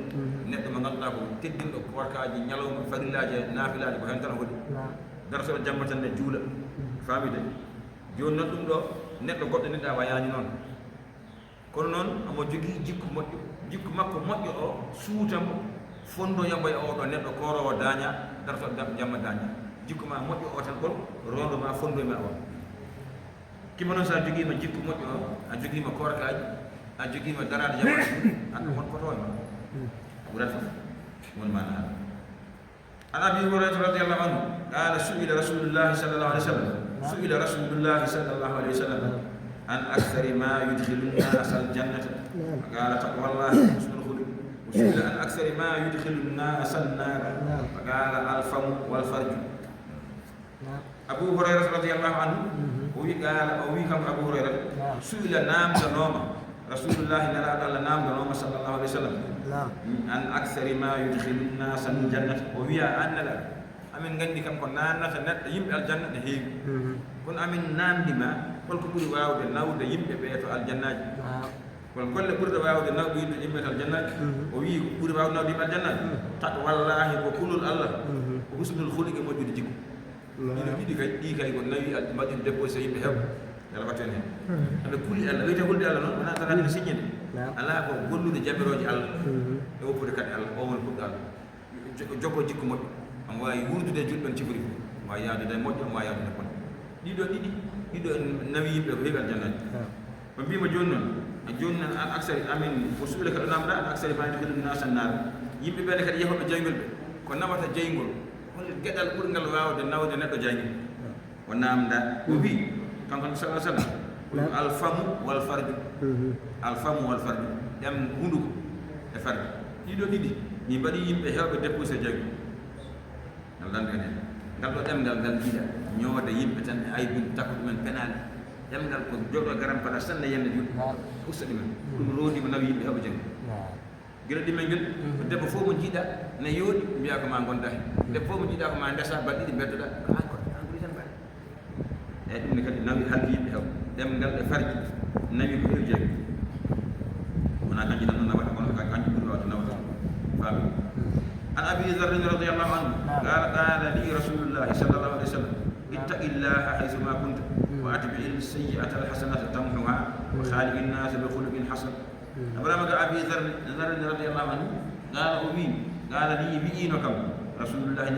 neɗɗo mo ganduɗa ko teddinɗo warkaji ñalawma farillaji naafilaji ko hen tan hoɗi daratoɗo jamma tan ne juula famide joni noon ɗum ɗo neɗɗo goɗɗo neɗɗa wayani noon kono noon omo jogui jikku moƴƴo jikku makko moƴƴo o suutamo fondoyamo e oɗo neɗɗo korowo daña daratoɗo jamma daña jikku ma moƴƴo o tan kon rondo ma fondoyma o kima noon sa joguima jikku moƴƴo o a joguima korkaji a joguima darade jamma anda won poto e ma ɓurat fof won mana an abi hurairata radiallahu anhu qala su'ila rasulullahi sallallahu alaihi wasallam su'ila rasulullahi sallallahu alaihi wasallam an akthari ma yudkhilu an-nas al-jannata qala taqwallahi husnul khuluq سئل عن أكثر ما يدخل الناس النار فقال الفم والفرج. أبو هريرة رضي الله عنه وقال كم أبو هريرة سئل نام نوما رسول الله نام نوما صلى الله عليه وسلم عن أكثر ما يدخل الناس الجنة وهي أن لا أمين غندي كم كنا نحن يم الجنة هي كن أمين نام دما كل كبر واو دناو ديم بيت الجنة كل كبر واو دناو بيت الجنة وهي كبر واو دناو ديم الجنة تقوى الله وكل الله وحسن الخلق موجود جيكو di kay ko nawi al madin déposé yimbe hew dara watene be kulli alla wete hulde alla non ana tan ni signede ala ko gollude jabiroji alla e wopude kat alla o won ko alla joko jikko moddo am wawi wurdude julben cibri wa yaade de moddo am wawi yaade kon dido nawi yimbe ko hegal jannati ko bima jonni non aksari amin usule ka namda aksari fa di khilun nasan nar yimbe be kat yehobe jangol be ko namata jangol gedal ɓurgal wawde nawde neɗɗo jangi o namda o wi kanko sallah sallam alfamu wal farju alfamu wal farju ɗem hunduko e farju ɗiɗo ɗiɗi mi mbaɗi yimɓe hewɓe déposé jangi ngal danɗen hen ngal ɗo ɗemgal ngal jiiɗa ñoode yimɓe tan e aybude takko ɗumen penale ɗemgal ko joɗo garam pada sanne yende juuɗe usta ɗumen ɗum roodima nawi yimɓe hewɓe jangi gila ɗimen ngel debbo fof mo jiiɗa ne yooɗi mbiya ko ma gonda hen debbo fof mo jiiɗa ko ma ndesa balɗiɗi beddoɗa ko an ɓuri tan mbaɗa eyyi ɗum ne kadi nawi halde yimɓe hew ɗemgal e farji nawi ko heewi jeegi wona kanji tan no nawata kono kanji ɓuri wawde nawata faami an abi dharrin radiallahu anhu qala li rasulullahi sallallahu alih wa sallam ittaqi llaha haysuma kunta wa atbi'i sayyi'ata alhasanata tamhuha wa khaliqi nnasa bi khuluqin hasan أبرام أبي ذر رضي الله عنه قال لي بينو كم رسول الله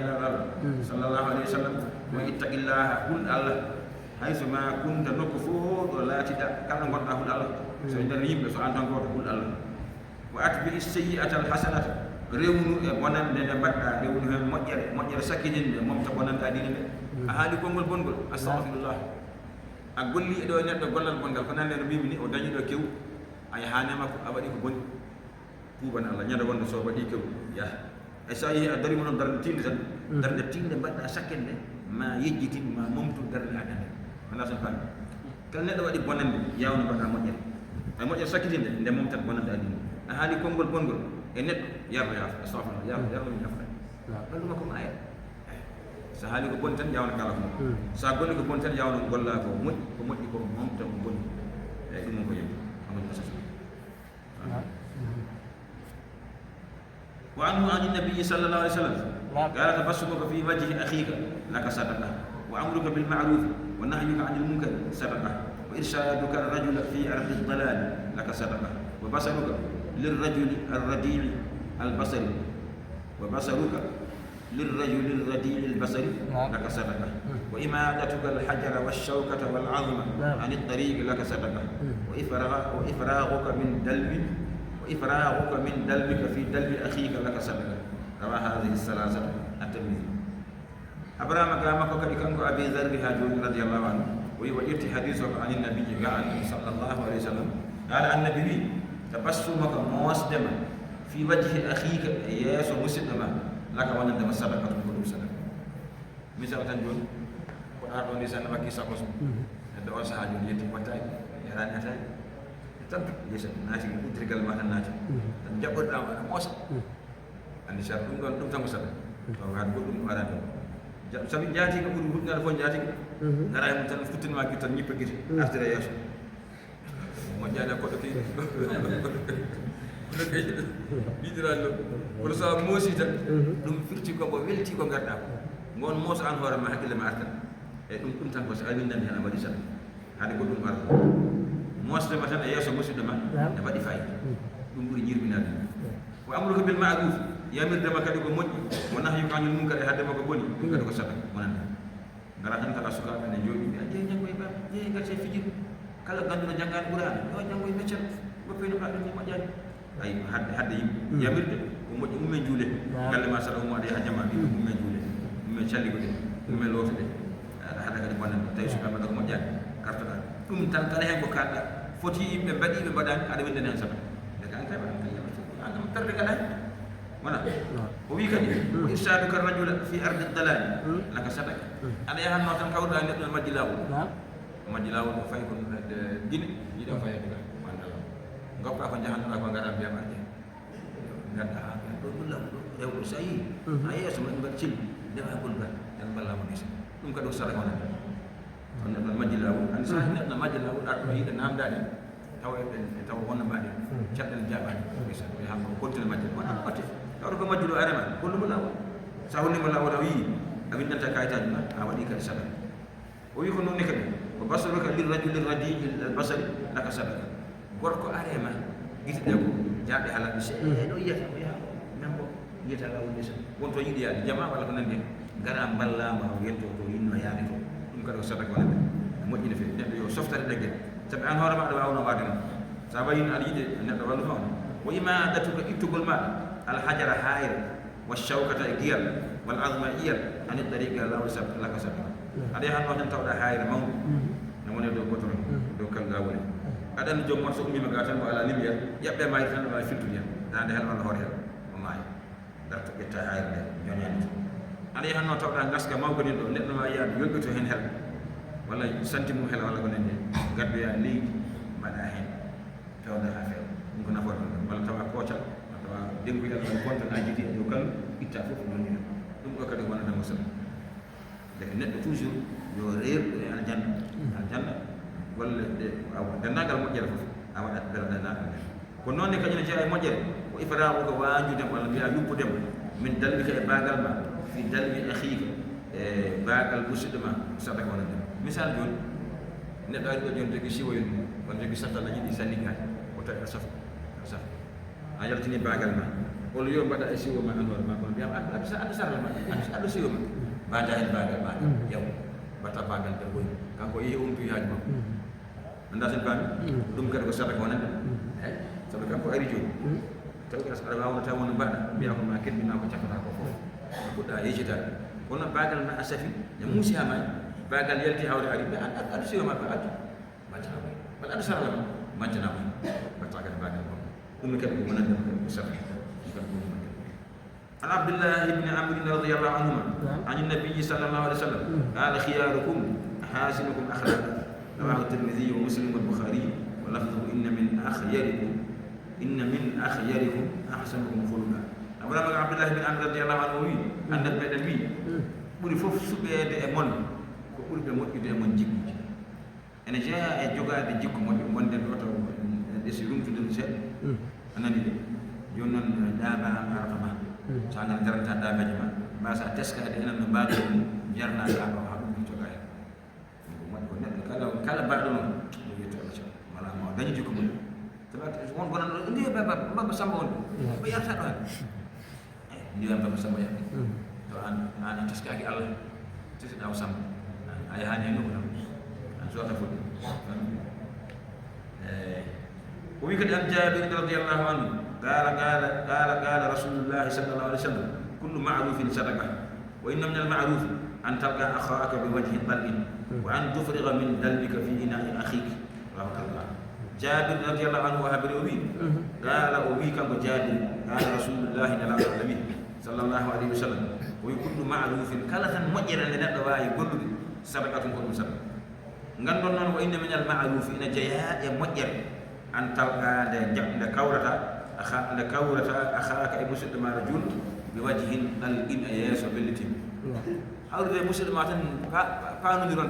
صلى الله عليه وسلم واتق الله قل الله حيث ما كنت نكفور ولا تدع كان غدا قل الله سيدنا يم سو انت غدا قل الله واتبع السيئة الحسنة rewnu e bonande nde mbaɗɗa rewnu hen moƴƴere sakkidinde momta bonande adine nde a haali konngol bongol astahfirullah a golli ɗo neɗɗo gollal bongal ko nande no mbimi ni o dañi ɗo kew a yahanema ko a waɗi ko boni tuuban Allah ñande wonde so waɗi kew yaha e so yeehi a darima noon darde tinde tan darde tinde mbaɗɗa sakkende ma yejjitin ma momtu darde aɗa nde wona son faami kala neɗɗo waɗi bonande yawno mbaɗa moƴƴere ay moƴƴere sakkitinde nde momtat bonande adine a haali konngol bongol e neɗɗo yarno yaaf astahfirullah yarno mi yafta ɓalluma ko ma aya so haali ko boni tan yawno kala ko sa golli ko boni tan yawno golla ko moƴƴi ko momta ko boni eyyi ɗum ko yimɓe وعنه عن النبي صلى الله عليه وسلم قال تبسمك في وجه أخيك لك صدقة وأمرك بالمعروف ونهيك عن المنكر صدقة وإرشادك الرجل في أرض الضلال لك صدقة وبصرك للرجل الرديع البصري وبصرك للرجل الرديع البصري لك صدقة وإماتتك الحجر والشوكة والعظم عن الطريق لك صدقة وإفراغك من دلبك في دلب أخيك لك صدقة رواه هذه الثلاثة الترمذي أبرام كلامك كأنك أبي ذر رضي الله عنه ويوجد حديثك عن النبي صلى الله عليه وسلم قال النبي تبسمك موسدما في وجه أخيك ياسو مسلما لك ونندم صدقة كل صدقة مثال تنجون قرآن ونسان وكي ساقص الدعاء سهاجون يتي وطاي يران أتاي تنتو يسا ناتي يترقل مانا ناتي تنجبر دعوة موسى andi sar dum tan ko sabe to gaat godum arade sabi jaati ko buri hudgal fo jaati ngara mo tan futin ma kitan ñippe giti artere yeso mo jaada ko do ki bidiral ko sa mosi tan dum firti ko bo welti ko garda ko ngon mos an hoore ma hakkille ma arta e dum tan ko sa amin nan hen amadi sa hade ko dum arta mos de ma tan yeso musidde ma e wadi fay dum buri ñirbinade wa amruka bil ma'ruf yamir dama kadi ko moƴƴi mo nahyu kañum munkar e haddema ko boni ɗum kadi ko saɗa wonande ngara tan kala sukaɓe ne jooɗi mbiya jeeyi janggoye ba jeeyi garte fijir kala ganduɗo janggani ɓurani yo janggoye meccal goppeno ka ɗum ni moƴƴani ay hadde yimɓe yamirde ko moƴƴi ummen juule galle ma saɗa ummo aɗa yaha jama ɓiɓe ummen juule ummen calligo ɗe ummen looto ɗe aɗa haɗa kadi bonnande tawi sukaɓe mbaɗa ko moƴƴani kartoɗa ɗum tan kala hen ko kalɗa foti yimɓe mbaɗiɓe mbaɗani aɗa windani hen saɗa deka an kay waɗa أنا متردد على mana o wi kadi o irshadu kar rajula fi ardi dalal laka sadaka ana yahan no tan kawda neddo majilaw majilaw fay ko gine yida fay ko mandala ngoppa ko jahanna ko ngara biya marje ngada do bulla rew sayi ay asma ngal cil dama bul ba dan balla mo disa dum ka do sadaka wona on neddo majilaw an sa neddo majilaw ardo yida namdade taw wonna baade caddal jabani bisa ya ko kontel majil wona ote taw ko majulu arama ko dum law sawni mo law wi amin danta kaytaji ma a wadi ka sadaka o wi ko non ne kadi ko basaruka lir rajul radi al basari laka sadaka gorko arema gitde ko jaabe halal se do yata ya membo yata law disa wonto yidi ya jama wala ko nande gara balla ma yetto to yinno yaade to dum ka do sadaka wala moƴƴina fe neddo yo softare degge sabi an hoore maɗa wawno mbaden sa wayin aɗa yiɗe neɗɗo wallu toon wo ima datuka ittugol maɗa alhajara hayre wa shawkata e giyal wal azma iyal ani tariqa lawol sab laka sabi aɗa yahanno tan tawɗa hayre mawɗo ne woni dow gotoro dow kanga woni aɗa joom mon so ummima ga tan mo ala limiyal ƴeɓɓe mayri tan ɗo wawi filtude hen dande hel walla hoore hel o maayi darto ƴetta hayre nde joñani to aɗa yahanno tawɗa gaska mawko nin ɗo neɗɗo ma yiyade yolɓito hen hel walla santi mum hel walla ko nende gaddoya leydi mbaɗa hen fewda ha feewa ɗum ko nafoore ɗum walla tawa koocal walla tawa denkoyal walla kontan a jiti e dow kal itta fof ɗum ɗum ɗo kadi wonata musal deke neɗɗo toujours yo reerɗo e aljanna golle ɗe dendagal moƴƴere fof a waɗat bela dendagal nde ko noon ne kañum ne jeeya e moƴƴere ko ifraku ko wanjudem walla mbiya yuppudem min dalbika e bagal ma fi dalbi akhika e bagal musidɗo ma sadaka wona dem misal joni neɗɗo ari ɗo joni jogi siwoyon wona jogi satalla yiɗi sannikade o tawi a safa a yaltini bagal ma walla yo mbaɗa e siwo ma anore ma kono mbiyama addu sarala ma addu siwo ma mbada hen bagal ma yaw mbatta bagal ɗe boyi kanko yeehi umtuyaji makko anda sen paami ɗum kadi ko sadaka wonande eyi sabu kanko ari joni taw aɗa wawno taw wona mbaɗa mbiya ko ma keddima ko cafata ko fof a puɗɗa yejitade kono bagal ma a safi ne muusi ha mayi bagal yalti hawre ari addu siwo ma ba addu maccanama walla addu sarala ma maccanama mbatta kadi bagal ma ɗum kadi ko wonande ko sadaka عن عبد الله بن عمرو رضي الله عنهما عن النبي صلى الله عليه وسلم قال خياركم احاسنكم اخلاقا رواه الترمذي ومسلم والبخاري ولفظه ان من اخيركم احسنكم خلقا أولا عبد الله بن عمرو رضي الله عنه ان بيدن وي بوري فوف سوبede e mon ko ɓurɓe moƴƴude e mon jikkuji ene jeeya e jogaade jikku moƴƴo gonden ɗo taw ɗesi rumtude ɗum seeɗa anani de joni noon ɗaaba arafa ma so ngal garanta daabaji ma mbasa teskade enen no mbaɗo ɗum jarna ɗaaba ha ɗum joga hen ko neɗɗo kala mbaɗo noon ɗo wiyete allah wala ma dañi jikku mum won gonan ɗo ndi baba samba woni ɓe yarta ɗo hen ndiwan baba samba yaɓe to an teskaki allah tesiɗaw samba a yahani hen nokku tan an sota fuɗɗi o wi kadi an jabir radiallahu anhu قال رسول الله صلى الله عليه وسلم كل معروف صدقه وان من المعروف ان تلقى اخاك بوجه طلق وان تفرغ من دلبك في اناء اخيك رواه الله جابر رضي الله عنه وهبر وي قال وي كان جابر قال رسول الله صلى الله عليه وسلم وكل معروف كلا مجرا لندو واي غدو صدقه كون صدقه ngandon non wa inna min al ma'ruf ina jaya ya mujjar an talqa da kawrata أخاك أي مسلم رجل بوجه الإن أياس بالتيم هذا مسلم مثلا كانوا يرون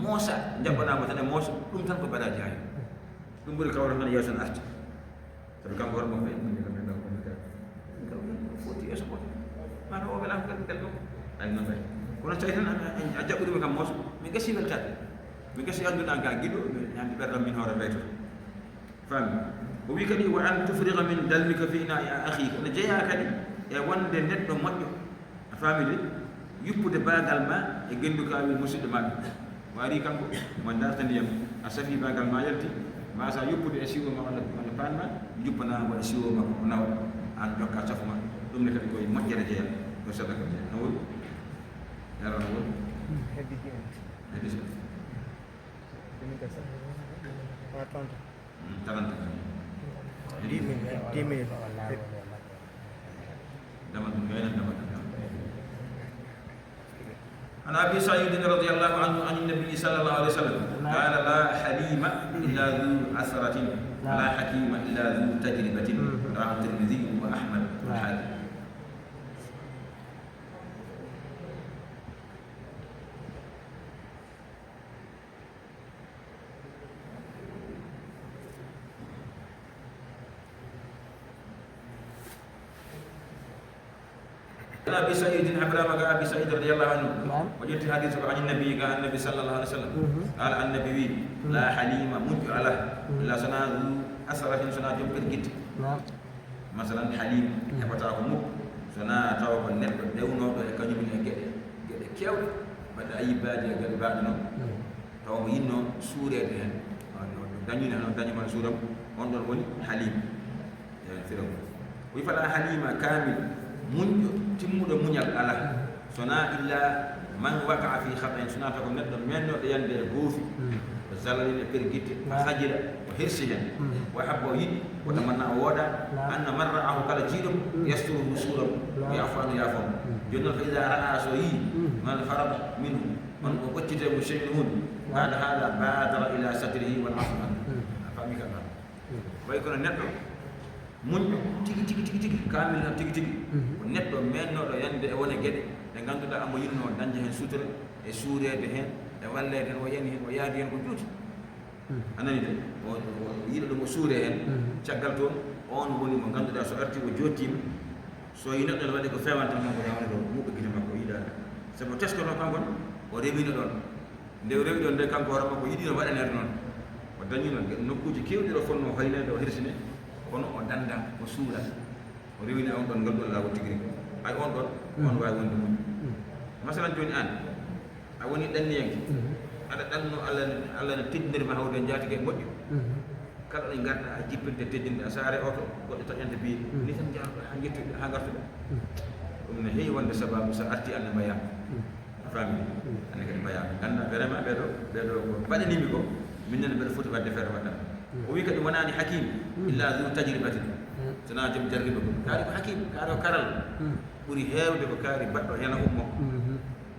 موسى جبنا مثلا موسى كم تنقل بلا جاي كم بقول كورة من ياسن أرج ترى كم كورة مفيد من كم فوتي أسبوع ما هو بلا كلام أي ما في كنا شايفين أجا كده مكان موسى مكسي بالكاد مكسي عندنا عقيدة يعني برا من هذا بيته فهم وبيكني وأن تفرغ من دلمك في إناء أخيك نجيها كني وان دنت مجو فاميلي يبود باغال ما يجندو كامل مسجد ما واري كانكو من دار تنديم أسفي باغال ما يلتي ما سا يبود أسيو ما ولا بان ما يبنا وأسيو ما ناو أن جوكا سفما دم نكتي كوي مجرى جيل وسبك جيل نقول يا رب هدي Taranta 10 عن ابي سعيد رضي الله عنه عن النبي صلى الله عليه وسلم قال لا حليم الا ذو عثرة ولا حكيم الا ذو تجربة رواه الترمذي واحمد والحاكم. Abi Sa'id Abraham ga Abi Sa'id radhiyallahu anhu wajid hadis an Nabi ga Nabi sallallahu alaihi wasallam qala an Nabi la halima muj'ala la sanadu asrahin sanadu birgit masalan halim e bata ko muk sana taw ko neddo dewno do e kanyum ne gede kew bada ayibaaji gal baadno taw ko yinno suurede hen dañu ne non dañu man suuram on don woni halim ya firaw wi fala halima kamil munjo timmuɗo muñal ala sona illa man waqaa fi khatain sona taw ko neddo mennoɗo yande e goofi o zallalide pergitte o hajira o hirsi hen o habbo yiɗi o tamanna o wooda anna man ra'ahu kala jiiɗom yasturuhu suuram o yafanu yafom joni noon fa ida ra'a so yii man farada minhu on o ɓoccitemo cheynu hun bada hada badara ila satrihi wal afu an a faami ka ɗam way kono neɗɗo muñɗo tigi kamil tan tigi ko neɗɗo mennoɗo yande e wone gueɗe ɗe ganduɗa amo yinno dañde hen sutura e suurede hen e wallede hen o yani hen o yaadi hen ko juuti anani de o yiɗa ɗum o suure hen caggal toon on woni mo ganduɗa so arti o jottima so yi neɗɗo ne waɗi ko fewanta makko yawne ɗo muɓɓe guite makko yiɗade sabu teskoto kankon o rewino ɗon nde o rewi ɗon nde kanko hoore makko yiɗino waɗanede noon o dañino nokkuji kewɗi ɗo fonno haynede o hirsine kono o danda ko suura o rewini on ɗon ngalɗon lawol tigui rigui ay on ɗon on wawi wonde muñ masalan joni an a woni ɗanniyanke aɗa ɗanno allah ne teddinirma hawde jaatige moƴƴo kala ɗo garɗa a jippinte teddinde a saare oto goɗɗo taƴante biye ni tan jaaɗo ha jettuɗe ha gartuɗe ɗum ne heewi wonde sababu so arti anne mbayama a faami anne kadi mbayama ganda vraiment ɓeɗo ko mbaɗanimi ko minnene mbeɗa foti wadde feere waɗɗam o wi kadi wonani hakim illa du tajribatin sona joom jarriba ko kaari ko hakim kaari ko karal ɓuuri heewde ko kaari baɗɗo yana ummo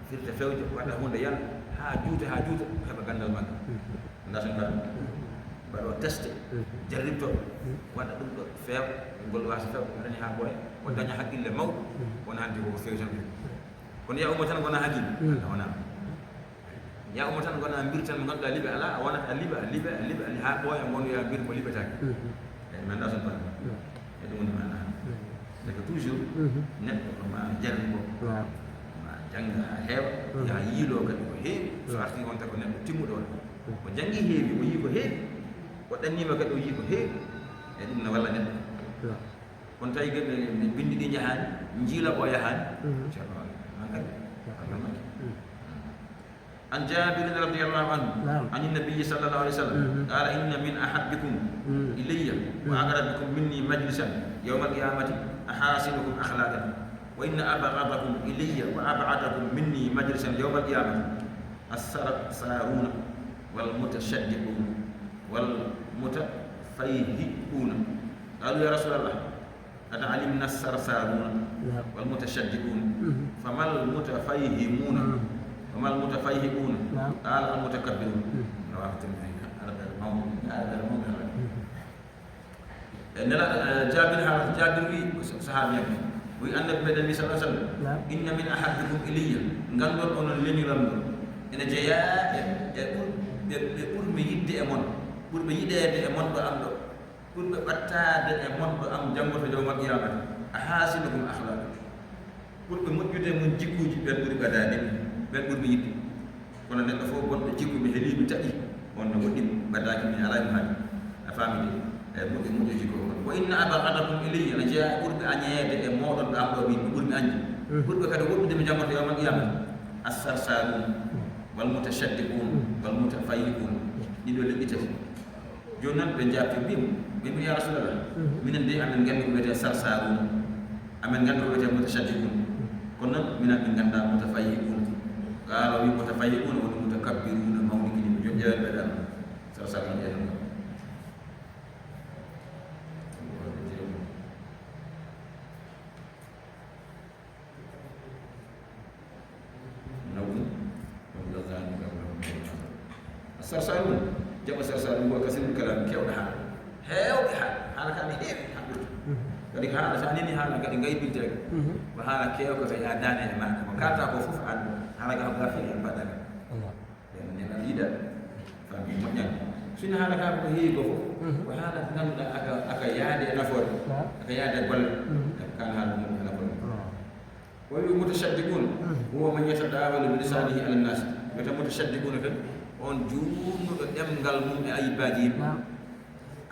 firta fewje waɗa hunde yana ha juuta heɓa gandal magga ndaton mbaɗa mbaɗo teste jarribto waɗa ɗum ɗo feew ngol wasa few daña ha ɓooya o daña haqqille mawɗo wona hande koko fewi tan kono ya ummo tan gona hakim a wona ya ummo tan gona mbir tan mo ganduɗa liɓe ala a wonat a liɓa ha ɓooya gonoya mbir mo liɓetake eyi mi anda son bana e ɗum woni mana c'est que toujours neɗɗo ko ma jarribo ma jangga ha heewa ya yiilo kadi ko heewi so arti on ta ko neɗɗo timmuɗo on o jangi heewi o yii ko heewi o ɗannima kadi o yii ko heewi e ɗum ne walla neɗɗo kono tawi geɓe bindi ɗi jahani jiila o yahani ceerno an kadi allah makki عن جابر رضي الله عنه عن النبي صلى الله عليه وسلم قال إن من أحبكم إلي وأقربكم مني مجلسا يوم القيامة أحاسنكم أخلاقا وإن أبغضكم إلي وأبعدكم مني مجلسا يوم القيامة السارون والمتشدقون والمتفيهقون قالوا يا رسول الله قد علمنا السرسارون والمتشدقون فما المتفيهمون وما المتفيهقون قال المتكبرون رواه الترمذي هذا الموضوع جابر صحابي وأن النبي صلى الله عليه وسلم إن من أحدكم إلي غندون أن لني رمضان إن جاء يقول بيد أمون يقول بيد أمون بأمر يقول بتاد أمون بأم جمع في يوم القيامة أحاسنكم أخلاقا يقول بمجد من جيكوجي بيقول بداني ben ɓurmi yiɗde kono neɗɗo fof gonɗo jikku mi heeliɓe taƴi wonno woɗɗi baddaki min ala mi haali a faamide e moƴƴo jikko on wa inna abagadakum ilayya ne jeeya ɓurɓe añeede e moɗon ɗo am ɗo min ɓurmi añde ɓurɓe kadi woɗɗude mi jammoto yawmal qiyamata assarsarun wal mutashaddiqun wal mutafayiqun ɗiɗo leɓɓi tati joni noon ɓe jabti mbimo ya rasulallah minen de amen gandi ko wiyete sarsarun amen gandi ko wiyete mutashaddiqun kono noon minen min ganda mutafayiqun قالوا متفيقون ومتكبرون مولك جوجال بدل سرسال جهنم sarsalun jaba sarsalun wa kasirul kalam kewda ha hewbe hala kan heewi handu kadi hala sa nini hala kadi ngay binte ba hala kew ko ya dane ma ko kata ko fof an hala ga gafi en badal Allah en ne lida fa bi mo nyang sunu hala ka ko heewi ko fof wa hala nan aka yaade nafor aka yaade gol kan hala mo nafor والمتشدقون هو من يتداول بلسانه على الناس متشدقون كن on juumno demgal mum e ayibaji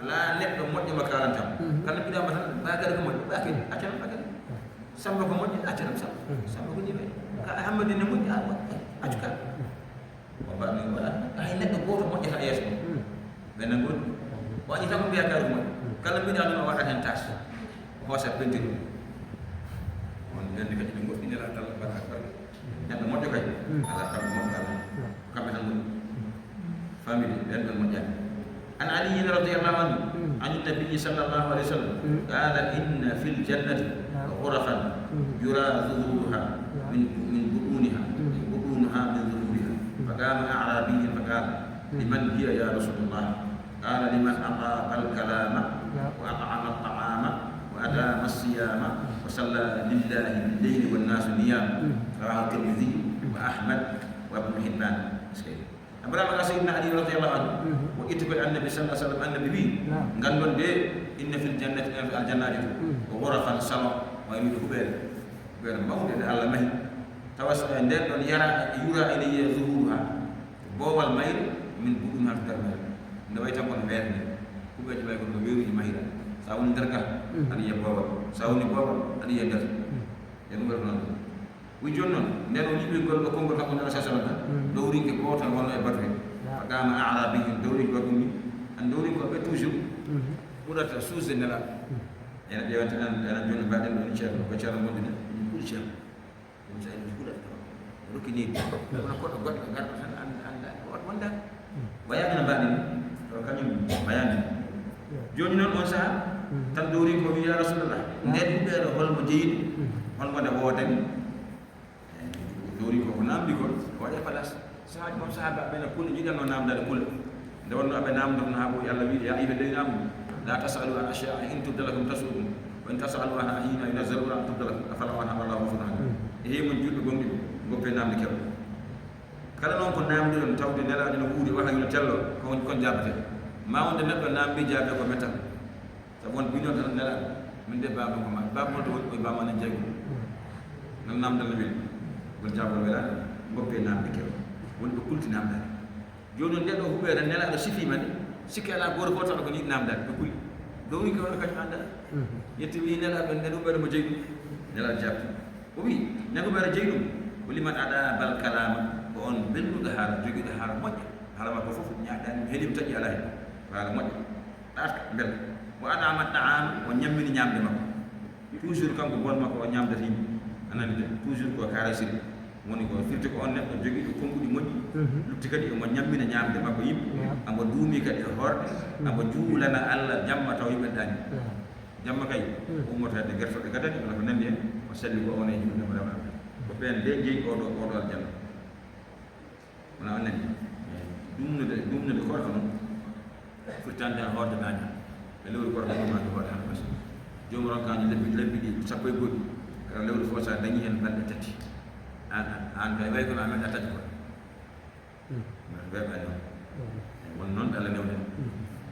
ala neɗɗo moƴƴo makarantam kala bidama tan bagare ko moƴƴo ɓake accanam ɓake samba ko moƴƴo accanam samba ko ñiɓe ka hammadi ne moƴƴi accu ka o mbaɗni waɗa hay neɗɗo goto moƴƴata yeeso ɓenne goɗɗi waɗi tan ko mbiyakare ko moƴƴi kala mbiɗa ɗum o waɗat hen tas hoosa pentiru on ɓenne kadi ɓe goɗɗinira Allah baraka baraka neɗɗo moƴƴo kay ala kamɓe moƴƴo Allah kamɓe tan moƴƴi famille ɓen ɗon moƴƴani an aliyin radiallahu anhu an nabiyi sallllahu alayhi wa sallam qala inna fi ljannati ghurafan yura zuhuruha min buɗuniha min zuhuriha faqama a'rabiyyin faqala liman hiya ya rasulullah qala liman aqama alkalama wa at'ama at'ama wa adama الصيام وصلى لله بالليل والناس نيام رواه الترمذي واحمد وابن حبان. Abraham kasihna Ali radhiyallahu anhu wa ittiba an-nabi sallallahu alaihi wasallam annabi ngandon de inna fil jannati al-jannati wa ghurafan sama wa yudu ber mawde de Allah mahi tawassa nder don yara yura ilayya zuhuruha bowal mayr min budun har darmal nda way tan kon ber ni kubeji bay kon weru ni mahira sawun darga ali ya bowal sawuni bowal ali ya dar en ngor non wi jonnon nden o yiɓe gol ɗo konngol kanko nana sasalata dowrinke gootal wonno e batwe fagama arabiyin dowrin ko ɗum ni an dowrin ko ɓe toujours ɓurata suusde nela ene ƴewante enen joni mbaɗen ɗo ni ceerno ko ceerno gondine ɗum ɓuri ceerno ɗum sa en ɓuɗat rokkini kono koɗo goɗɗo garɗo tan anda wat wonda wayani no mbaɗen to kañum wayani joni noon on saaha tan dowrin ko wi ya rasulullah nden ɓeeɗo holmo jeyiɗo holmo nde woodani dori ko namdi ko waɗe place sahaaji moom sahaba ɓene kulle jiɗanno namdade kulle nde wonno aɓe namdono ha ko Allah wiide ya ayyuha alladhina amanu la tasalu an ashya'a in tubda lakum tasu'ukum wa in tasalu anha hina yunazzalu an tubda lakum afala anha wallahu ghafurun halim e heewi mon julɓe gonɗi goppe namde kew kala noon ko namdiɗon tawde nelaɗo no wuuri waha no tello kon jabate ma wonde neɗɗo namdi jaabe ko metal sabu won bino tan nelaɗo min de baba ko ma baba mo to woni koye bama nan jeygo non namdal no weli gon jabol welade goppe namde kew woni ɓe kulti namdade joni nde ɗo huɓere nelaɗo sifima de sikki ala goto goto ko ni namdade ɓe kuli downi ko wona kañum anda yetti wi nelaɗo nde huɓere mo jeyi ɗum nelaɗo jabti o wi nde huɓere jeyi ɗum ko liman aɗa bal kalama ko on belluɗo haala joguiɗo haala moƴƴa haala makko foof ñaɗani heeɗima taƴi ala hen ko haala moƴƴa ɗatka bel mo adama ɗaama o ñammini ñamde makko toujours kanko bon makko o ñamdata yimɓe anani de toujours ko karasiri woni ko firti ko on neɗɗo jogii ɗo konkuɗi moƴƴi lutti kadi omo ñammina ñamde makko yimɓe amo duumi kadi e hoorɗe amo juulana Allah jamma taw yimɓe dañi jamma kay ummoto hedde gertoɗe gadani wona ko nandi hen o salli ko on e julde mo rewna ko ɓen de jeeyi oɗo aljanna wona on nandi ɗumnude korko noon firtande hen hoorde naña e lewru korko ɗumade hoorde han basi jomum ronkaño lebbi ɗi sappo e goɗɗi kala lewru fof sa dañi hen balɗe tati an kay way kono amen a tati ko weɓe noon won noon Allah newnen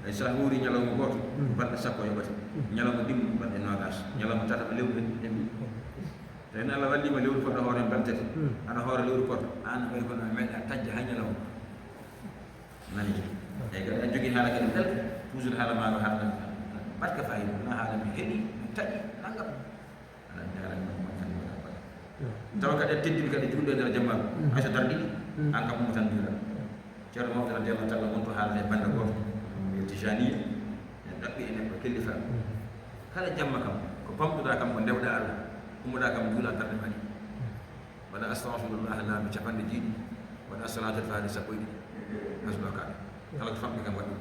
ay sa huuri ñalawma goto balɗe sappo yoɓata ñalawma ɗimmo balɗe nogas ñalawma tataɓa lewru ɗemɓi tawi Allah wallima lewru poɗɗo hoore balɗe tati aɗa hoore lewru poɗɗo an way kono a meeɗa tajja ha ñalawma nani eyyi kadi a jogui haala kadi belka toujours haala maɗo haala barka fayida wona haala mi heeɗi mi taƴi naggam ala jarani tawa kadi a teddini kadi julde nder jammaɓe hayso darɗiɗi an kam mo tan jula ceerno mawɗo radiallahu taala wonto haalde bande goto yo tijaniya en ɗaɓɓi e neɗɗo kellifa kala jamma kam ko pamɗuɗa kam ko ndewɗa Allah ummoɗa kam juula darɗe maɗi waɗa astahfirullah laabi capanɗe jeeɗi waɗa salatul fatiha sappo e ɗiɗi nasɗo kaɗa kala ko famɗi kam waɗi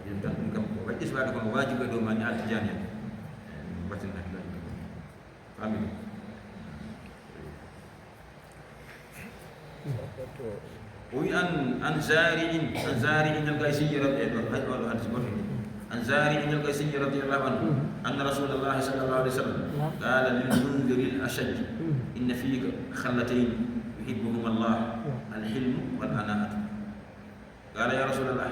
ɗum tan ɗum kam ko waɗɗi suwaɗe kono wajiɓe dow ma ni al tijaniya batin hakkillaji kam famille عن زارع القيسي رضي الله عنه عن زارع القيسي رضي الله عنه أن رسول الله صلى الله عليه وسلم قال للمنذر الأشج إن فيك خلتين يحبهما الله الحلم والأناة. قال يا رسول الله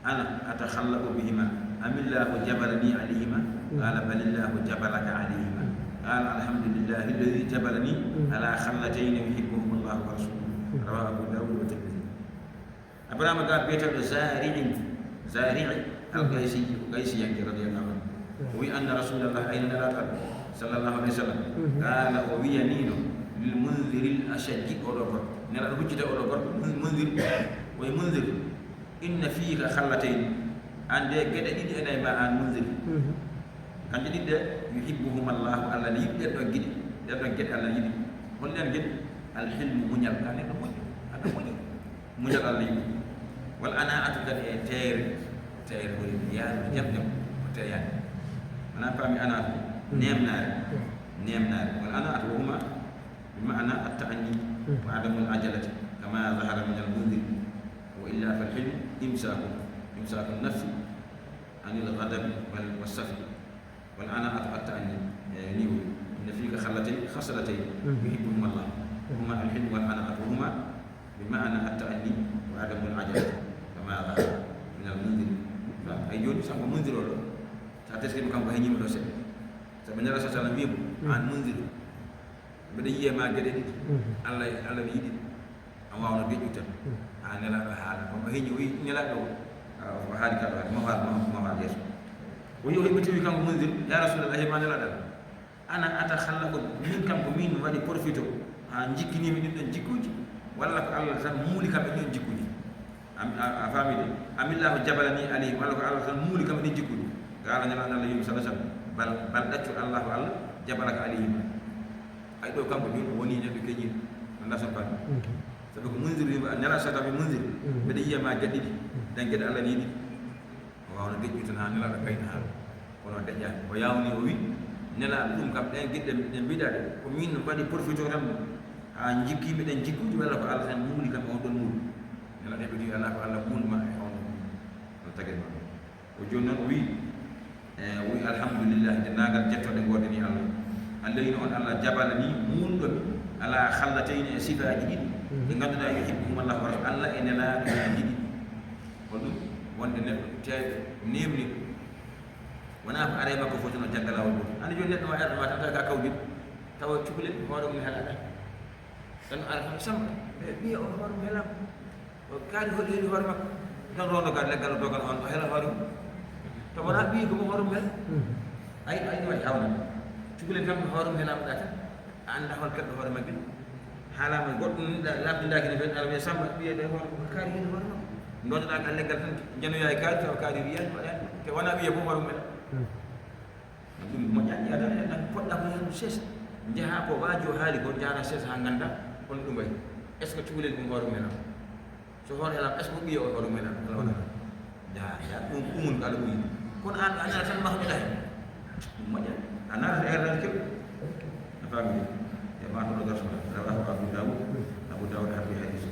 أنا أتخلق بهما أم الله جبلني عليهما؟ قال بل الله جبلك عليهما. قال الحمد لله الذي جبلني على خلتين يحبهما الله ورسوله. رواه أبو داود والترمذي. أبراهيم قال بيت زارع القيسي رضي الله عنه وأن رسول الله أين صلى الله عليه وسلم قال وينين للمنذر الأشج أوروبر نرى الوجد أوروبر منذر إن فيك خلتين عند كده دي أنا ما عن منذر عند دي يحبهما الله على اللي يبدأ تجد على يدي قلنا نجد الحلم منيل كان هذا منيل على يدي والأناة كان تير وليان جم وتيان أنا فاهمي أنا نيم نار والأناة وهما بمعنى التأني وعدم العجلة كما ظهر من المنذر وإلا فالحلم إمساك النفس عن الغضب والسفه والعناء التأني يعني إن فيك خصلتين يحبهما الله وهما الحلم والعناء وهما بمعنى التأني وعدم العجلة كما ظهر من المنذر أي جون sama منذر ولا saat itu bukan bahaya ni manusia sebenarnya sasaran bimu an منذر beda iya ma gede Allah yidi awaw na bidu tan anela hal ko bahaya wi nela do wa hal ka ma yesu wi yo hibati kan منذر ya rasulullah ma nela dal ana atakhallaqu min kam ko min wadi profito jikini mi den jikuji walla ko Allah tan muli kam den jikuji famide amillahu jabalani alayhi walla ko Allah tan muli kam den jikuji gala nela Allah yum sallallahu alaihi wasallam bal daccu Allah Allah jabalaka alayhi ay do kam ko woni ne be keñi nda so pat sabu ko munzir nela sata be munzir be de yema gaddi dan gede Allah ni waaw na gejju tan ha nela da kayna ha wono de jaa o yawni o wi nela dum kam den gedde den bidade ko min badi profito ram ha jikki be den jikkuji wala ko Allah tan muli kam on don muli nela de be di Allah ko Allah mul ma e on do tagel ma o jonnon o wi alhamdulillah de nagal jettode godeni Allah alladhi on Allah jabalani muldo ala khallatayn sifaji didi de ganduda yuhibbuhum Allah wa Allah enela didi wondu wonde ne te nemni wana ko are makko fotono jangala wondu andi joni neddo wa erdo ma tan ka kawdi taw cukule hodo mi halada tan alhamdulillah bi o hodo mi helam o kadi hodi hodo makko tan rondo ka legal dogal on hela hodo to wana bi ko mo hodo mel ay wa hawna cukule kam horum helam data anda hol kaddo hoore maggi halama goddo labdi ndaki ne fen arbe samba biye de hor kari hen hoore non da kan legal tan jeno yaay kari taw kari wiyan te wana biye bo horum mel dum mo jani ada nak podda ko hen ses jaha ko wajo haali ko jana ses ha ganda on dum bay est ce que cukule ko horum mel so hoore helam est ce que biye o horum mel wala ya umun kala uyi kon an ana tan mahmuda mo jani anak era itu apa gitu ya maaf udah terus adalah Abu Dawud hadis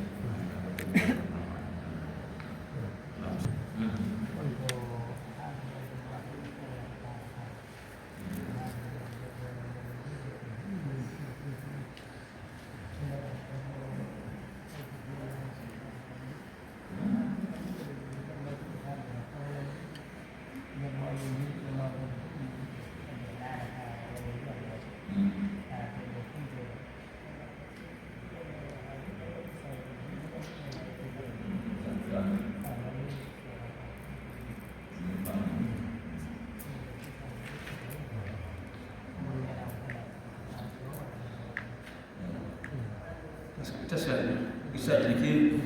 bisa jadi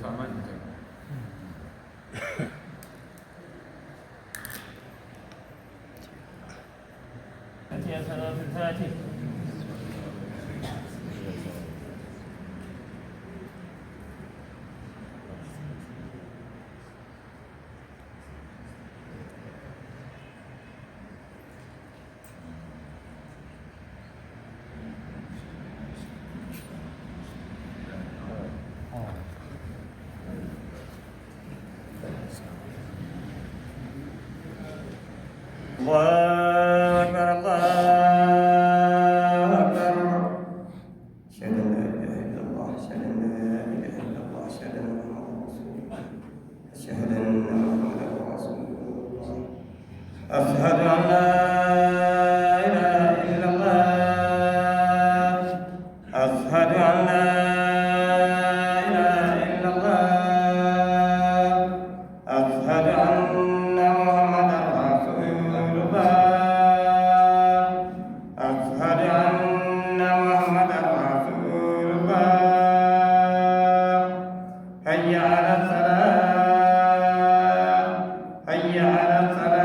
fahaman ya salam Fatih الله أكبر الله أكبر أشهد أن لا إله إلا الله أشهد أن لا إله إلا الله أشهد أن محمدا رسول الله أشهد أن محمدا رسول الله أشهد أن لا إله إلا الله أشهد أن لا إله إلا الله أشهد أن محمدا رسول الله أشهد أن محمدا رسول الله حي على الصلاة حي على الصلاة